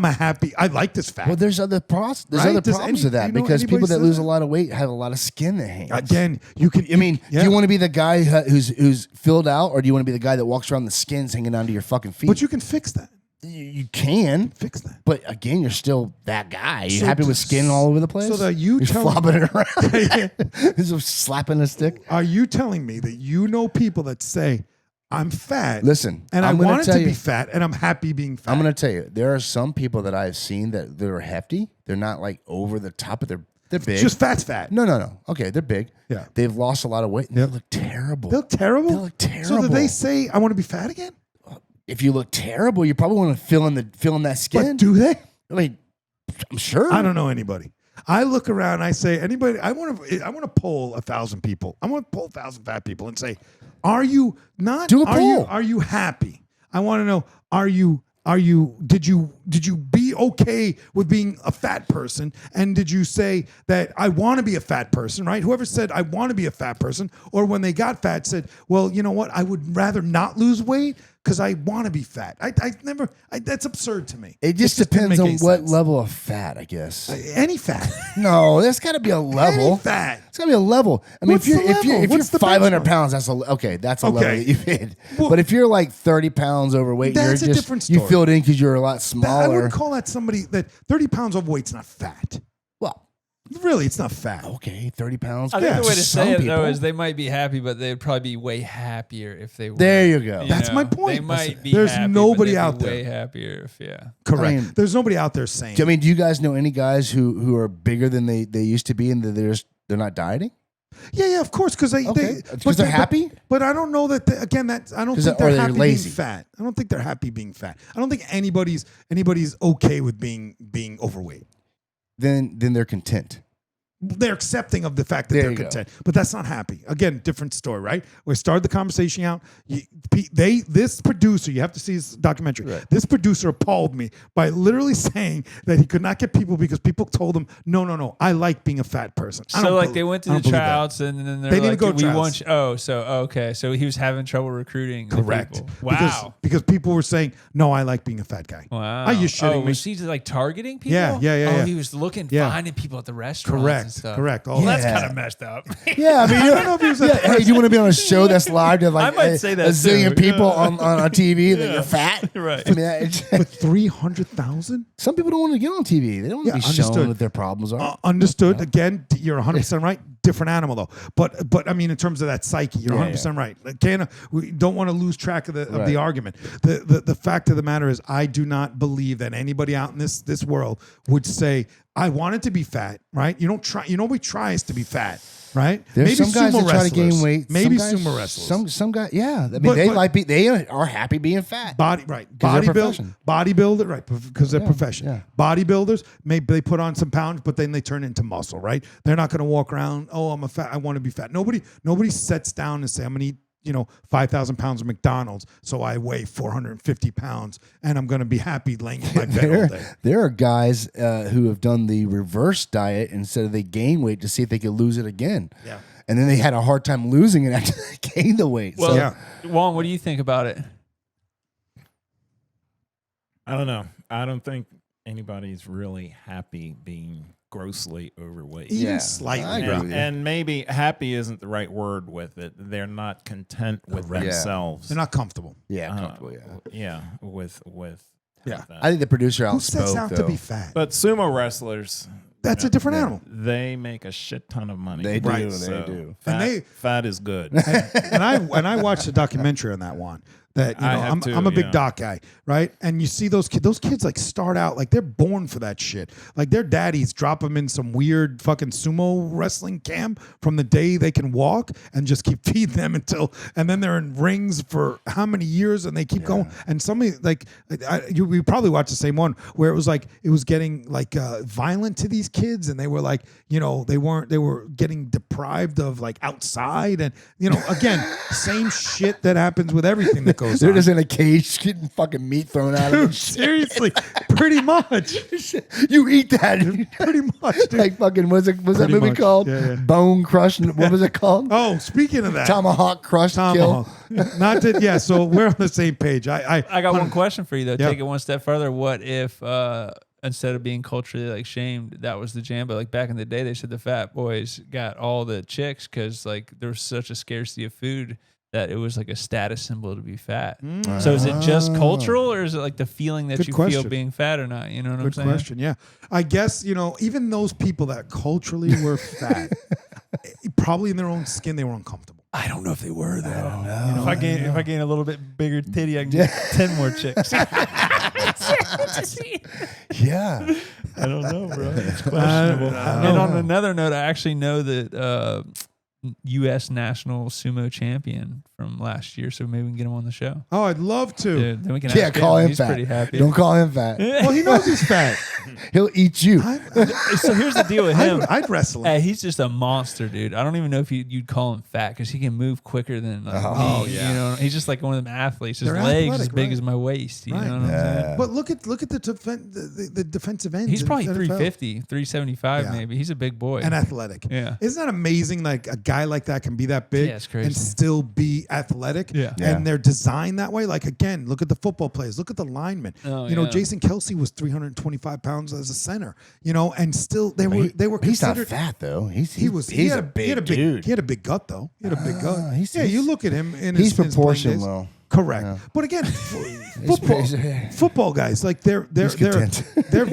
Speaker 1: like this fat.
Speaker 2: Well, there's other problems. There's
Speaker 1: Right?
Speaker 2: other
Speaker 1: Does
Speaker 2: problems with that
Speaker 1: do you know
Speaker 2: because
Speaker 1: anybody
Speaker 2: people that
Speaker 1: says
Speaker 2: lose
Speaker 1: that?
Speaker 2: a lot of weight have a lot of skin that hangs.
Speaker 1: Again, you can.
Speaker 2: I mean,
Speaker 1: yeah.
Speaker 2: do you want to be the guy who's filled out, or do you want to be the guy that walks around the skins hanging onto your fucking feet?
Speaker 1: But you can fix that.
Speaker 2: You can
Speaker 1: Fix that.
Speaker 2: but again, you're still that guy. You're
Speaker 1: So
Speaker 2: happy
Speaker 1: d-
Speaker 2: with skin all over the place.
Speaker 1: so that you
Speaker 2: you're
Speaker 1: tell-
Speaker 2: flopping it around, just slapping a stick.
Speaker 1: Are you telling me that you know people that say, I'm fat?
Speaker 2: Listen,
Speaker 1: and
Speaker 2: I'm
Speaker 1: I
Speaker 2: gonna
Speaker 1: wanted
Speaker 2: tell
Speaker 1: to
Speaker 2: you-
Speaker 1: be fat, and I'm happy being fat.
Speaker 2: I'm going to tell you, there are some people that I've seen that they're hefty. They're not like over the top, but they're big.
Speaker 1: Just fat's fat.
Speaker 2: No. Okay, they're big.
Speaker 1: Yeah.
Speaker 2: They've lost a lot of weight. And
Speaker 1: Yep.
Speaker 2: They look terrible.
Speaker 1: They look terrible.
Speaker 2: They look
Speaker 1: So did they
Speaker 2: terrible.
Speaker 1: say, I want to be fat again?
Speaker 2: if you look terrible, you probably want to fill in that skin.
Speaker 1: But do they?
Speaker 2: I mean, I'm sure.
Speaker 1: I don't know anybody. I look around. I say, anybody. I want to poll 1,000 people. I want to poll 1,000 fat people and say, are you not?
Speaker 2: Do a
Speaker 1: are
Speaker 2: poll.
Speaker 1: Are you happy? I want to know. Did you be okay with being a fat person? And did you say that I want to be a fat person, right? Whoever said I want to be a fat person, or when they got fat said, well, you know what? I would rather not lose weight because I want to be fat. That's absurd to me.
Speaker 2: It just
Speaker 1: didn't
Speaker 2: depends
Speaker 1: make
Speaker 2: on
Speaker 1: any
Speaker 2: what
Speaker 1: sense.
Speaker 2: level of fat, I guess.
Speaker 1: Any fat.
Speaker 2: No, there's got to be a level.
Speaker 1: Any fat.
Speaker 2: It's got to be a level. I mean,
Speaker 1: What's
Speaker 2: if you're
Speaker 1: the level?
Speaker 2: if
Speaker 1: What's the
Speaker 2: you're 500
Speaker 1: benchmark?
Speaker 2: pounds, that's a level
Speaker 1: Okay.
Speaker 2: that you've hit.
Speaker 1: Well-
Speaker 2: But if you're like 30 pounds overweight,
Speaker 1: That's
Speaker 2: you're
Speaker 1: a
Speaker 2: just
Speaker 1: different
Speaker 2: you
Speaker 1: story.
Speaker 2: filled in because you're a lot
Speaker 1: I
Speaker 2: smaller.
Speaker 1: wouldn't call that somebody that 30 pounds overweight's not fat.
Speaker 2: Well,
Speaker 1: Really, it's not fat.
Speaker 2: okay, 30 pounds.
Speaker 3: I think
Speaker 1: Yeah,
Speaker 3: the way to
Speaker 2: some
Speaker 3: say it though
Speaker 2: people.
Speaker 3: is they might be happy, but they'd probably be way happier if they were.
Speaker 2: There you go.
Speaker 1: That's my point.
Speaker 3: They might be.
Speaker 1: There's
Speaker 3: happy,
Speaker 1: nobody
Speaker 3: but they'd
Speaker 1: out
Speaker 3: be
Speaker 1: there.
Speaker 3: way happier if
Speaker 1: Correct.
Speaker 2: I mean-
Speaker 1: There's nobody out there saying.
Speaker 2: I mean, do you guys know any guys who are bigger than they used to be and that they're not dieting?
Speaker 1: Yeah, of course, because
Speaker 2: Okay. 'Cause they're happy?
Speaker 1: But I don't know that. I don't
Speaker 2: 'Cause
Speaker 1: think
Speaker 2: or
Speaker 1: they're
Speaker 2: they're
Speaker 1: happy
Speaker 2: lazy.
Speaker 1: being fat. I don't think they're happy being fat. I don't think anybody's okay with being overweight.
Speaker 2: Then they're content.
Speaker 1: They're accepting of the fact that
Speaker 2: There
Speaker 1: they're
Speaker 2: you go.
Speaker 1: content, but that's not happy. Again, different story, right? We started the conversation out. This producer, you have to see this documentary.
Speaker 2: Right.
Speaker 1: This producer appalled me by literally saying that he could not get people because people told him, no, I like being a fat person. I
Speaker 3: So
Speaker 1: don't
Speaker 3: like
Speaker 1: believe-
Speaker 3: they went to
Speaker 1: I
Speaker 3: the
Speaker 1: don't believe that.
Speaker 3: tryouts and then they're
Speaker 1: They didn't
Speaker 3: like,
Speaker 1: go to
Speaker 3: we
Speaker 1: tryouts.
Speaker 3: want you. Oh, so okay, so he was having trouble recruiting. the
Speaker 1: Correct.
Speaker 3: people.
Speaker 1: Because-
Speaker 3: Wow.
Speaker 1: Because people were saying, no, I like being a fat guy.
Speaker 3: Wow.
Speaker 1: Are you shitting
Speaker 3: oh,
Speaker 1: me?
Speaker 3: was he like targeting people?
Speaker 1: Yeah.
Speaker 3: Oh,
Speaker 1: yeah.
Speaker 3: he was looking,
Speaker 1: Yeah.
Speaker 3: finding people at the restaurants and stuff.
Speaker 1: Correct. All
Speaker 3: Well,
Speaker 1: that.
Speaker 3: that's
Speaker 2: Yeah.
Speaker 3: kind of messed up.
Speaker 2: Yeah, I mean,
Speaker 1: I don't know if he was
Speaker 2: yeah, hey, do you want to be on a show that's live to like
Speaker 3: I might say that
Speaker 2: a zillion
Speaker 3: too.
Speaker 2: people on TV that you're fat?
Speaker 3: Right.
Speaker 2: I mean, it's,
Speaker 1: But 300,000?
Speaker 2: some people don't want to get on TV. They don't want to
Speaker 1: Yeah,
Speaker 2: be shown
Speaker 1: understood.
Speaker 2: what their problems are.
Speaker 1: Understood. Again, you're 100% right. Different animal though. But I mean, in terms of that psyche, you're
Speaker 2: Yeah,
Speaker 1: 100% right. We don't want to lose track of the
Speaker 2: Right.
Speaker 1: argument. The fact of the matter is, I do not believe that anybody out in this world would say, I wanted to be fat. Right? You don't try. Nobody tries to be fat. Right?
Speaker 2: There's some guys that try to gain
Speaker 1: wrestlers.
Speaker 2: weight.
Speaker 1: Maybe
Speaker 2: some guys,
Speaker 1: sumo wrestlers.
Speaker 2: Some guys, yeah. I mean,
Speaker 1: But-
Speaker 2: they
Speaker 1: but-
Speaker 2: they are happy being fat.
Speaker 1: Body
Speaker 2: they're profession.
Speaker 1: bodybuilder, right? Because they're
Speaker 2: Yeah,
Speaker 1: profession.
Speaker 2: yeah.
Speaker 1: Bodybuilders, maybe they put on some pounds, but then they turn into muscle, right? They're not going to walk around. Oh, I'm a fat. I want to be fat. Nobody sets down and say, I'm going to eat 5,000 pounds of McDonald's, so I weigh 450 pounds, and I'm going to be happy laying in my bed all day.
Speaker 2: There are guys who have done the reverse diet instead of they gain weight to see if they could lose it again.
Speaker 1: Yeah.
Speaker 2: And then they had a hard time losing it after they gained the weight.
Speaker 3: Well,
Speaker 2: So,
Speaker 1: Yeah.
Speaker 3: Juan, what do you think about it?
Speaker 4: I don't know. I don't think anybody's really happy being grossly overweight.
Speaker 1: Even
Speaker 2: Yeah,
Speaker 1: slightly.
Speaker 2: I agree
Speaker 4: And,
Speaker 2: with you.
Speaker 4: and maybe happy isn't the right word with it. They're not content with
Speaker 1: Correct.
Speaker 2: Yeah.
Speaker 4: themselves.
Speaker 1: They're not comfortable.
Speaker 2: yeah,
Speaker 4: Uh,
Speaker 2: comfortable, yeah.
Speaker 4: Yeah, with
Speaker 1: Yeah.
Speaker 4: that.
Speaker 2: I think the producer
Speaker 1: Who sets
Speaker 2: outspoke,
Speaker 1: out
Speaker 2: though.
Speaker 1: to be fat?
Speaker 4: But sumo wrestlers,
Speaker 1: That's a different animal.
Speaker 4: they make a shit ton of money.
Speaker 2: They do,
Speaker 1: Right.
Speaker 2: they do.
Speaker 4: Fat, fat is good.
Speaker 1: and I watched a documentary on that one. That
Speaker 4: I have
Speaker 1: I'm a big
Speaker 4: yeah.
Speaker 1: doc guy, right? And you see those kids like start out like they're born for that shit. Like their daddies drop them in some weird fucking sumo wrestling camp from the day they can walk and just keep feeding them and then they're in rings for how many years and they keep going. And somebody like we probably watched the same one where it was getting like violent to these kids and they were like they were getting deprived of like outside and again same shit that happens with everything that goes
Speaker 2: They're
Speaker 1: on.
Speaker 2: just in a cage getting fucking meat thrown out of
Speaker 1: Dude,
Speaker 2: them.
Speaker 1: seriously, pretty much.
Speaker 2: You eat that.
Speaker 1: Pretty much, dude.
Speaker 2: Like fucking, what's that
Speaker 1: Pretty
Speaker 2: movie
Speaker 1: much.
Speaker 2: called?
Speaker 1: Yeah, yeah.
Speaker 2: Bone Crush. What was it called?
Speaker 1: Oh, speaking of that,
Speaker 2: Tomahawk Crush Kill.
Speaker 1: Tomahawk. Not that, yeah. So we're on the same page. I
Speaker 3: I got one question for you though.
Speaker 1: Yeah.
Speaker 3: Take it one step further. What if instead of being culturally like shamed, that was the jam? But like back in the day, they said the fat boys got all the chicks because like there was such a scarcity of food that it was like a status symbol to be fat. So is it just cultural or is it like the feeling that
Speaker 1: Good
Speaker 3: you
Speaker 1: question.
Speaker 3: feel being fat or not? You know what I'm
Speaker 1: Good
Speaker 3: saying?
Speaker 1: question. Yeah, I guess even those people that culturally were fat, probably in their own skin, they were uncomfortable.
Speaker 3: I don't know if they were though.
Speaker 2: know.
Speaker 3: If I gain a little bit bigger titty, I can get 10 more chicks.
Speaker 2: Yeah.
Speaker 3: I don't know, bro. It's
Speaker 1: questionable. I don't
Speaker 3: And
Speaker 1: know.
Speaker 3: on another note, I actually know that U.S. national sumo champion from last year, so maybe we can get him on the show.
Speaker 1: Oh, I'd love to.
Speaker 3: Dude, then we can
Speaker 2: Yeah,
Speaker 3: ask
Speaker 2: call him
Speaker 3: He's
Speaker 2: fat.
Speaker 3: pretty happy.
Speaker 2: Don't call him fat.
Speaker 1: Well, he knows he's fat.
Speaker 2: He'll eat you.
Speaker 3: So here's the deal with him.
Speaker 1: I'd wrestle him.
Speaker 3: Hey, he's just a monster, dude. I don't even know if you'd call him fat because he can move quicker than me. You know, he's just like one of them athletes. His
Speaker 1: They're
Speaker 3: legs
Speaker 1: athletic,
Speaker 3: as big
Speaker 1: right.
Speaker 3: as my waist. You
Speaker 1: Right.
Speaker 3: know what I'm saying?
Speaker 1: But look at the defensive end.
Speaker 3: He's probably
Speaker 1: in the NFL.
Speaker 3: 350, 375
Speaker 1: Yeah.
Speaker 3: maybe. He's a big boy.
Speaker 1: And athletic.
Speaker 3: Yeah.
Speaker 1: Isn't that amazing? Like a guy like that can be that big
Speaker 3: Yeah, it's crazy.
Speaker 1: and still be athletic.
Speaker 3: Yeah.
Speaker 2: Yeah.
Speaker 1: And they're designed that way. Like again, look at the football players. Look at the linemen.
Speaker 3: Oh,
Speaker 1: you know,
Speaker 3: yeah.
Speaker 1: Jason Kelsey was 325 pounds as a center. You know, and still they were
Speaker 2: He's not
Speaker 1: considered.
Speaker 2: fat though. He's
Speaker 1: He had
Speaker 2: a big
Speaker 1: big
Speaker 2: dude.
Speaker 1: He had a big gut though. He had a big gut.
Speaker 2: he's-
Speaker 1: You look at him in
Speaker 2: He's
Speaker 1: his playing
Speaker 2: proportioned
Speaker 1: days.
Speaker 2: well.
Speaker 1: Correct.
Speaker 2: Yeah.
Speaker 1: But again,
Speaker 2: pretty-
Speaker 1: football guys, like they're
Speaker 2: content.
Speaker 1: they're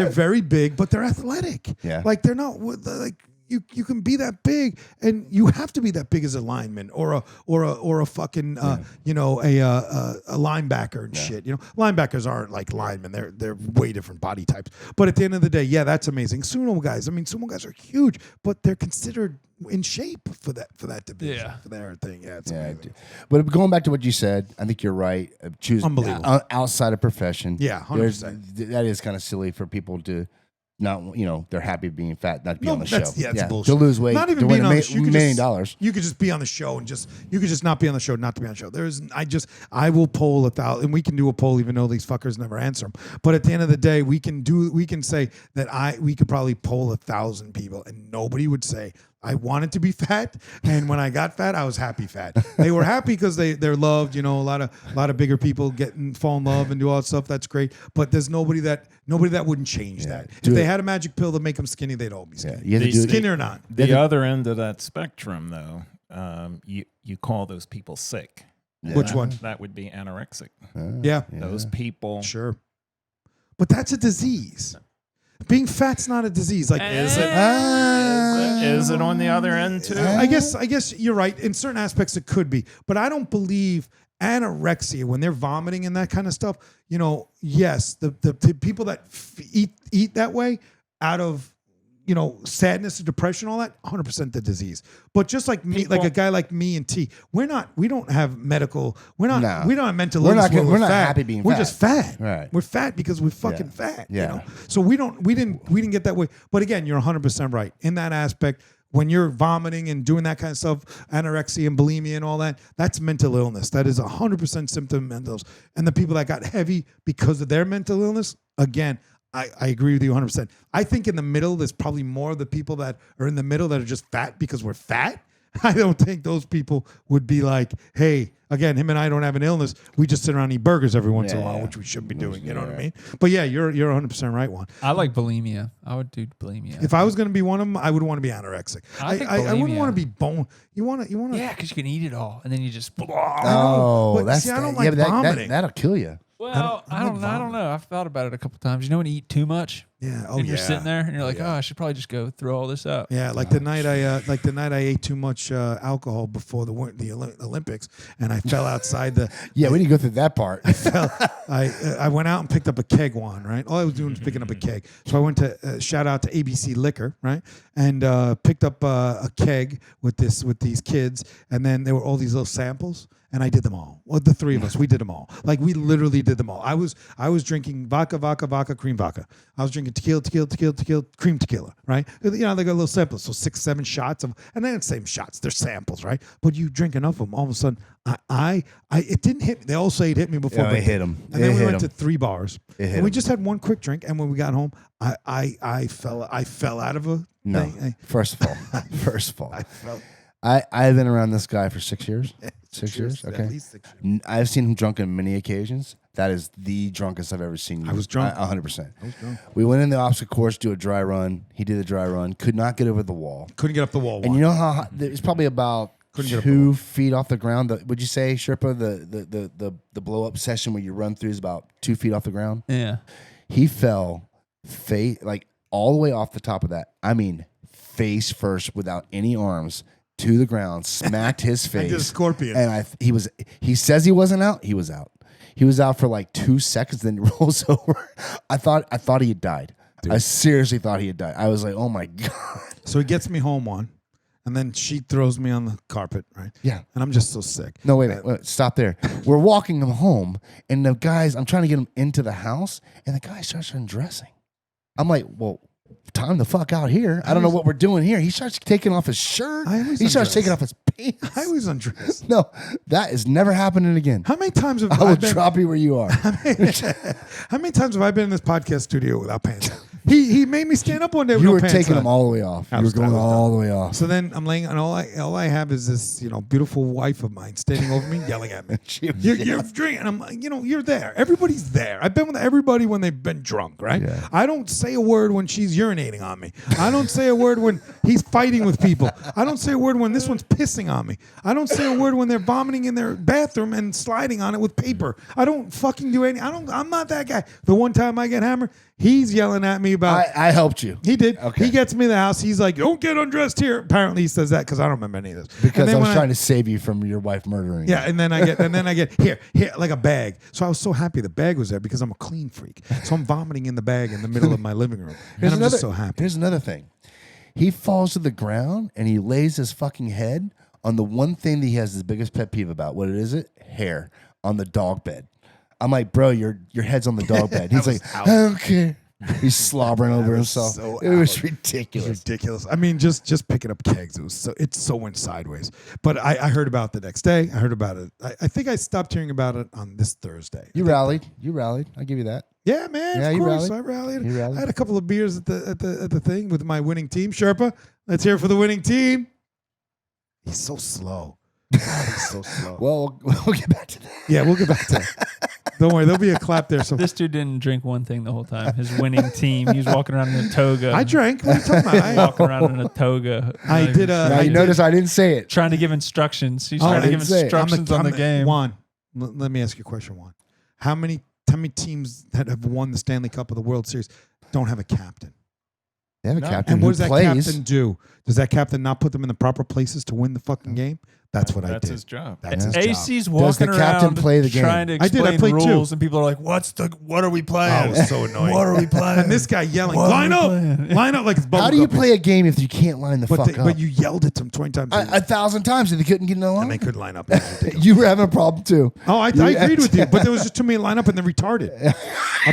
Speaker 1: very big, but they're athletic.
Speaker 2: Yeah.
Speaker 1: Like they're not like you can be that big, and you have to be that big as a lineman or a fucking you know a linebacker and shit. You know, linebackers aren't like linemen; they're way different body types. But at the end of the day, yeah, that's amazing. Sumo guys, I mean, sumo guys are huge, but they're considered in shape for that division,
Speaker 3: Yeah.
Speaker 1: for their thing. Yeah, it's
Speaker 2: Yeah, I
Speaker 1: amazing.
Speaker 2: do. But going back to what you said, I think you're right. Choose
Speaker 1: Unbelievable.
Speaker 2: outside of profession.
Speaker 1: Yeah, 100%.
Speaker 2: That is kind of silly for people to not, they're happy being fat, not to be
Speaker 1: No,
Speaker 2: on the show.
Speaker 1: that's bullshit.
Speaker 2: To lose weight,
Speaker 1: Not even
Speaker 2: to
Speaker 1: being
Speaker 2: win
Speaker 1: on
Speaker 2: $1
Speaker 1: the show.
Speaker 2: million.
Speaker 1: You could just be on the show and you could just not be on the show, not to be on the show. I will poll 1,000, and we can do a poll even though these fuckers never answer them. But at the end of the day, we can say that we could probably poll 1,000 people, and nobody would say I wanted to be fat, and when I got fat, I was happy fat. They were happy because they're loved. You know, a lot of bigger people fall in love and do all that stuff. That's great. But there's nobody that wouldn't change that. If they had a magic pill to make them skinny, they'd all be skinny.
Speaker 2: You have to do it.
Speaker 1: Skinny or not.
Speaker 4: The other end of that spectrum, though, you call those people sick.
Speaker 1: Which one?
Speaker 4: That would be anorexic.
Speaker 1: Yeah.
Speaker 4: Those people.
Speaker 1: Sure. But that's a disease. Being fat's not a disease. Like
Speaker 4: Is it? Is it on the other end too?
Speaker 1: I guess you're right. In certain aspects it could be. But I don't believe anorexia, when they're vomiting and that kind of stuff, yes, the people that eat that way out of sadness or depression, all that, 100% the disease. But just like me, like a guy like me and T, we don't have mental illness.
Speaker 2: We're not
Speaker 1: where
Speaker 2: not
Speaker 1: fat.
Speaker 2: happy being
Speaker 1: We're
Speaker 2: fat.
Speaker 1: just fat.
Speaker 2: Right.
Speaker 1: We're fat because we're fucking fat.
Speaker 2: Yeah.
Speaker 1: So we didn't get that way. But again, you're 100% right in that aspect. When you're vomiting and doing that kind of stuff, anorexia and bulimia and all that, that's mental illness. That is 100% symptom mental illness. And the people that got heavy because of their mental illness, again, I agree with you 100%. I think in the middle, there's probably more of the people that are in the middle that are just fat because we're fat. I don't think those people would be like, hey, again, him and I don't have an illness. We just sit around and eat burgers every once in a while, which we should be doing. You know what I mean? But yeah, you're 100% right, Juan.
Speaker 3: I like bulimia. I would do bulimia.
Speaker 1: If I was going to be one of them, I would want to be anorexic.
Speaker 3: I think
Speaker 1: I wouldn't
Speaker 3: bulimia.
Speaker 1: want to be bone. You want to?
Speaker 3: Yeah, because you can eat it all, and then you just.
Speaker 1: But
Speaker 2: That's
Speaker 1: see, I don't
Speaker 2: yeah,
Speaker 1: like
Speaker 2: but
Speaker 1: vomiting.
Speaker 2: that'll kill you.
Speaker 3: Well, I don't know. I've thought about it a couple times. You know when you eat too much,
Speaker 1: Yeah. Oh
Speaker 3: and
Speaker 1: yeah.
Speaker 3: you're sitting there, and you're like, oh, I should probably just go throw all this up.
Speaker 1: Yeah, like the night I ate too much alcohol before the Olympics, and I fell outside the.
Speaker 2: Yeah, we didn't go through that part.
Speaker 1: I went out and picked up a keg, Juan, right? All I was doing was picking up a keg. So I went to shout out to ABC Liquor, right? And picked up a keg with these kids, and then there were all these little samples, and I did them all. Well, the three of us, we did them all. Like we literally did them all. I was drinking vodka, cream vodka. I was drinking tequila, cream tequila, right? They got little samples, so 6-7 shots of, and they're the same shots. They're samples, right? But you drink enough of them, all of a sudden, it didn't hit me. They all say it hit me before.
Speaker 2: Yeah,
Speaker 1: but
Speaker 2: it hit 'em.
Speaker 1: And then
Speaker 2: It
Speaker 1: we
Speaker 2: hit
Speaker 1: went
Speaker 2: 'em.
Speaker 1: to 3 bars.
Speaker 2: It hit
Speaker 1: And we
Speaker 2: 'em.
Speaker 1: just had one quick drink, and when we got home, I fell out of a
Speaker 2: No.
Speaker 1: thing.
Speaker 2: First of all,
Speaker 1: I felt
Speaker 2: I've been around this guy for 6 years. 6 years,
Speaker 1: At
Speaker 2: okay.
Speaker 1: least 6 years.
Speaker 2: I've seen him drunk on many occasions. That is the drunkest I've ever seen you.
Speaker 1: I was drunk.
Speaker 2: 100%.
Speaker 1: I was drunk.
Speaker 2: We went in the opposite course, do a dry run. He did the dry run. Could not get over the wall.
Speaker 1: Couldn't get up the wall.
Speaker 2: And
Speaker 1: Juan.
Speaker 2: you know how it's probably about
Speaker 1: Couldn't get up the
Speaker 2: 2 feet off the ground. Would you say, Sherpa, the blow up session where you run through is about 2 feet off the ground?
Speaker 3: Yeah.
Speaker 2: He fell like all the way off the top of that. I mean, face first without any arms to the ground, smacked his face.
Speaker 1: I did a scorpion.
Speaker 2: And he says he wasn't out. He was out. He was out for like 2 seconds, then he rolls over. I thought he had died. I seriously thought he had died. I was like, oh my God.
Speaker 1: So he gets me home, Juan. and then she throws me on the carpet, right?
Speaker 2: Yeah.
Speaker 1: And I'm just so sick.
Speaker 2: No, wait, stop there. We're walking him home, and the guys, I'm trying to get him into the house, and the guy starts undressing. I'm like, well, time the fuck out here. I don't know what we're doing here. He starts taking off his shirt. He starts taking off his pants.
Speaker 1: I was undressed.
Speaker 2: No, that is never happening again.
Speaker 1: How many times have
Speaker 2: I will drop you where you are.
Speaker 1: How many times have I been in this podcast studio without pants? He made me stand up one day with
Speaker 2: You
Speaker 1: no
Speaker 2: were
Speaker 1: pants
Speaker 2: taking
Speaker 1: on.
Speaker 2: them all the way off.
Speaker 1: I
Speaker 2: You were
Speaker 1: was
Speaker 2: going
Speaker 1: done.
Speaker 2: all the way off.
Speaker 1: So then I'm laying, and all I have is this, beautiful wife of mine standing over me, yelling at me. You're drinking. I'm like, you're there. Everybody's there. I've been with everybody when they've been drunk, right?
Speaker 2: Yeah.
Speaker 1: I don't say a word when she's urinating on me. I don't say a word when he's fighting with people. I don't say a word when this one's pissing on me. I don't say a word when they're vomiting in their bathroom and sliding on it with paper. I don't fucking do anything. I'm not that guy. The one time I get hammered, he's yelling at me about.
Speaker 2: I helped you.
Speaker 1: He did.
Speaker 2: Okay.
Speaker 1: He gets me to the house. He's like, "Don't get undressed here." Apparently, he says that because I don't remember any of this.
Speaker 2: Because
Speaker 1: And
Speaker 2: I
Speaker 1: then
Speaker 2: was
Speaker 1: when
Speaker 2: trying to save you from your wife murdering.
Speaker 1: Yeah, and then I get here like a bag. So I was so happy the bag was there because I'm a clean freak. So I'm vomiting in the bag in the middle of my living room, and I'm just so happy.
Speaker 2: Here's another thing. He falls to the ground and he lays his fucking head on the one thing that he has his biggest pet peeve about. What is it? Hair on the dog bed. I'm like, bro, your head's on the dog bed. He's like, I don't care. He's slobbering over himself. It was ridiculous.
Speaker 1: Ridiculous. I mean, just picking up kegs. It so went sideways. But I heard about it the next day. I heard about it. I think I stopped hearing about it on this Thursday.
Speaker 2: You rallied. I'll give you that.
Speaker 1: Yeah, man.
Speaker 2: Yeah,
Speaker 1: of
Speaker 2: you
Speaker 1: course,
Speaker 2: rallied.
Speaker 1: I rallied.
Speaker 2: You rallied.
Speaker 1: I had a couple of beers at the thing with my winning team, Sherpa. Let's hear it for the winning team. He's so slow. God, he's so slow.
Speaker 2: Well, we'll get back to that.
Speaker 1: Yeah, we'll get back to that. Don't worry, there'll be a clap there. So
Speaker 3: This dude didn't drink one thing the whole time. His winning team. He was walking around in a toga.
Speaker 1: I drank. What are you talking about? I,
Speaker 3: walking around in a toga.
Speaker 1: I did.
Speaker 2: Now you notice I didn't say it.
Speaker 3: trying to give instructions. He's
Speaker 1: Oh,
Speaker 3: trying to
Speaker 2: I
Speaker 3: give
Speaker 2: didn't say it.
Speaker 3: instructions on the game.
Speaker 1: Juan, let me ask you a question, Juan. How many teams that have won the Stanley Cup or the World Series don't have a captain?
Speaker 2: They have a
Speaker 3: No.
Speaker 2: captain
Speaker 1: And
Speaker 2: who
Speaker 1: what does that
Speaker 2: plays.
Speaker 1: captain do? Does that captain not put them in the proper places to win the fucking game? That's what I
Speaker 4: That's
Speaker 1: did.
Speaker 4: his job.
Speaker 1: That's his job.
Speaker 3: AC's walking
Speaker 2: the captain
Speaker 3: around
Speaker 2: play the game?
Speaker 3: trying to
Speaker 1: I did. I
Speaker 3: explain
Speaker 1: played too.
Speaker 3: rules, and people are like, what are we playing?
Speaker 1: Oh, it was so annoying.
Speaker 3: What are we playing?
Speaker 1: And this guy yelling,
Speaker 3: What are
Speaker 1: line
Speaker 3: we
Speaker 1: up,
Speaker 3: playing?
Speaker 1: line up like it's bubble
Speaker 2: How do you
Speaker 1: guppies.
Speaker 2: play a game if you can't line the fuck up?
Speaker 1: But you yelled at them 20 times.
Speaker 2: 1,000 times and they couldn't get in the line.
Speaker 1: and they could line up. It was ridiculous.
Speaker 2: You were having a problem too.
Speaker 1: Oh, I agreed with you, but there was just too many line up and they're retarded.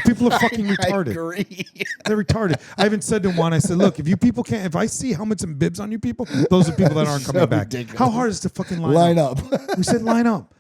Speaker 1: People are fucking retarded.
Speaker 2: I agree.
Speaker 1: They're retarded. I even said to one, I said, look, if you people can't, if I see helmets and bibs on you people, those are people that aren't coming back.
Speaker 2: ridiculous.
Speaker 1: How hard is to fucking
Speaker 2: Line up.
Speaker 1: We said line up.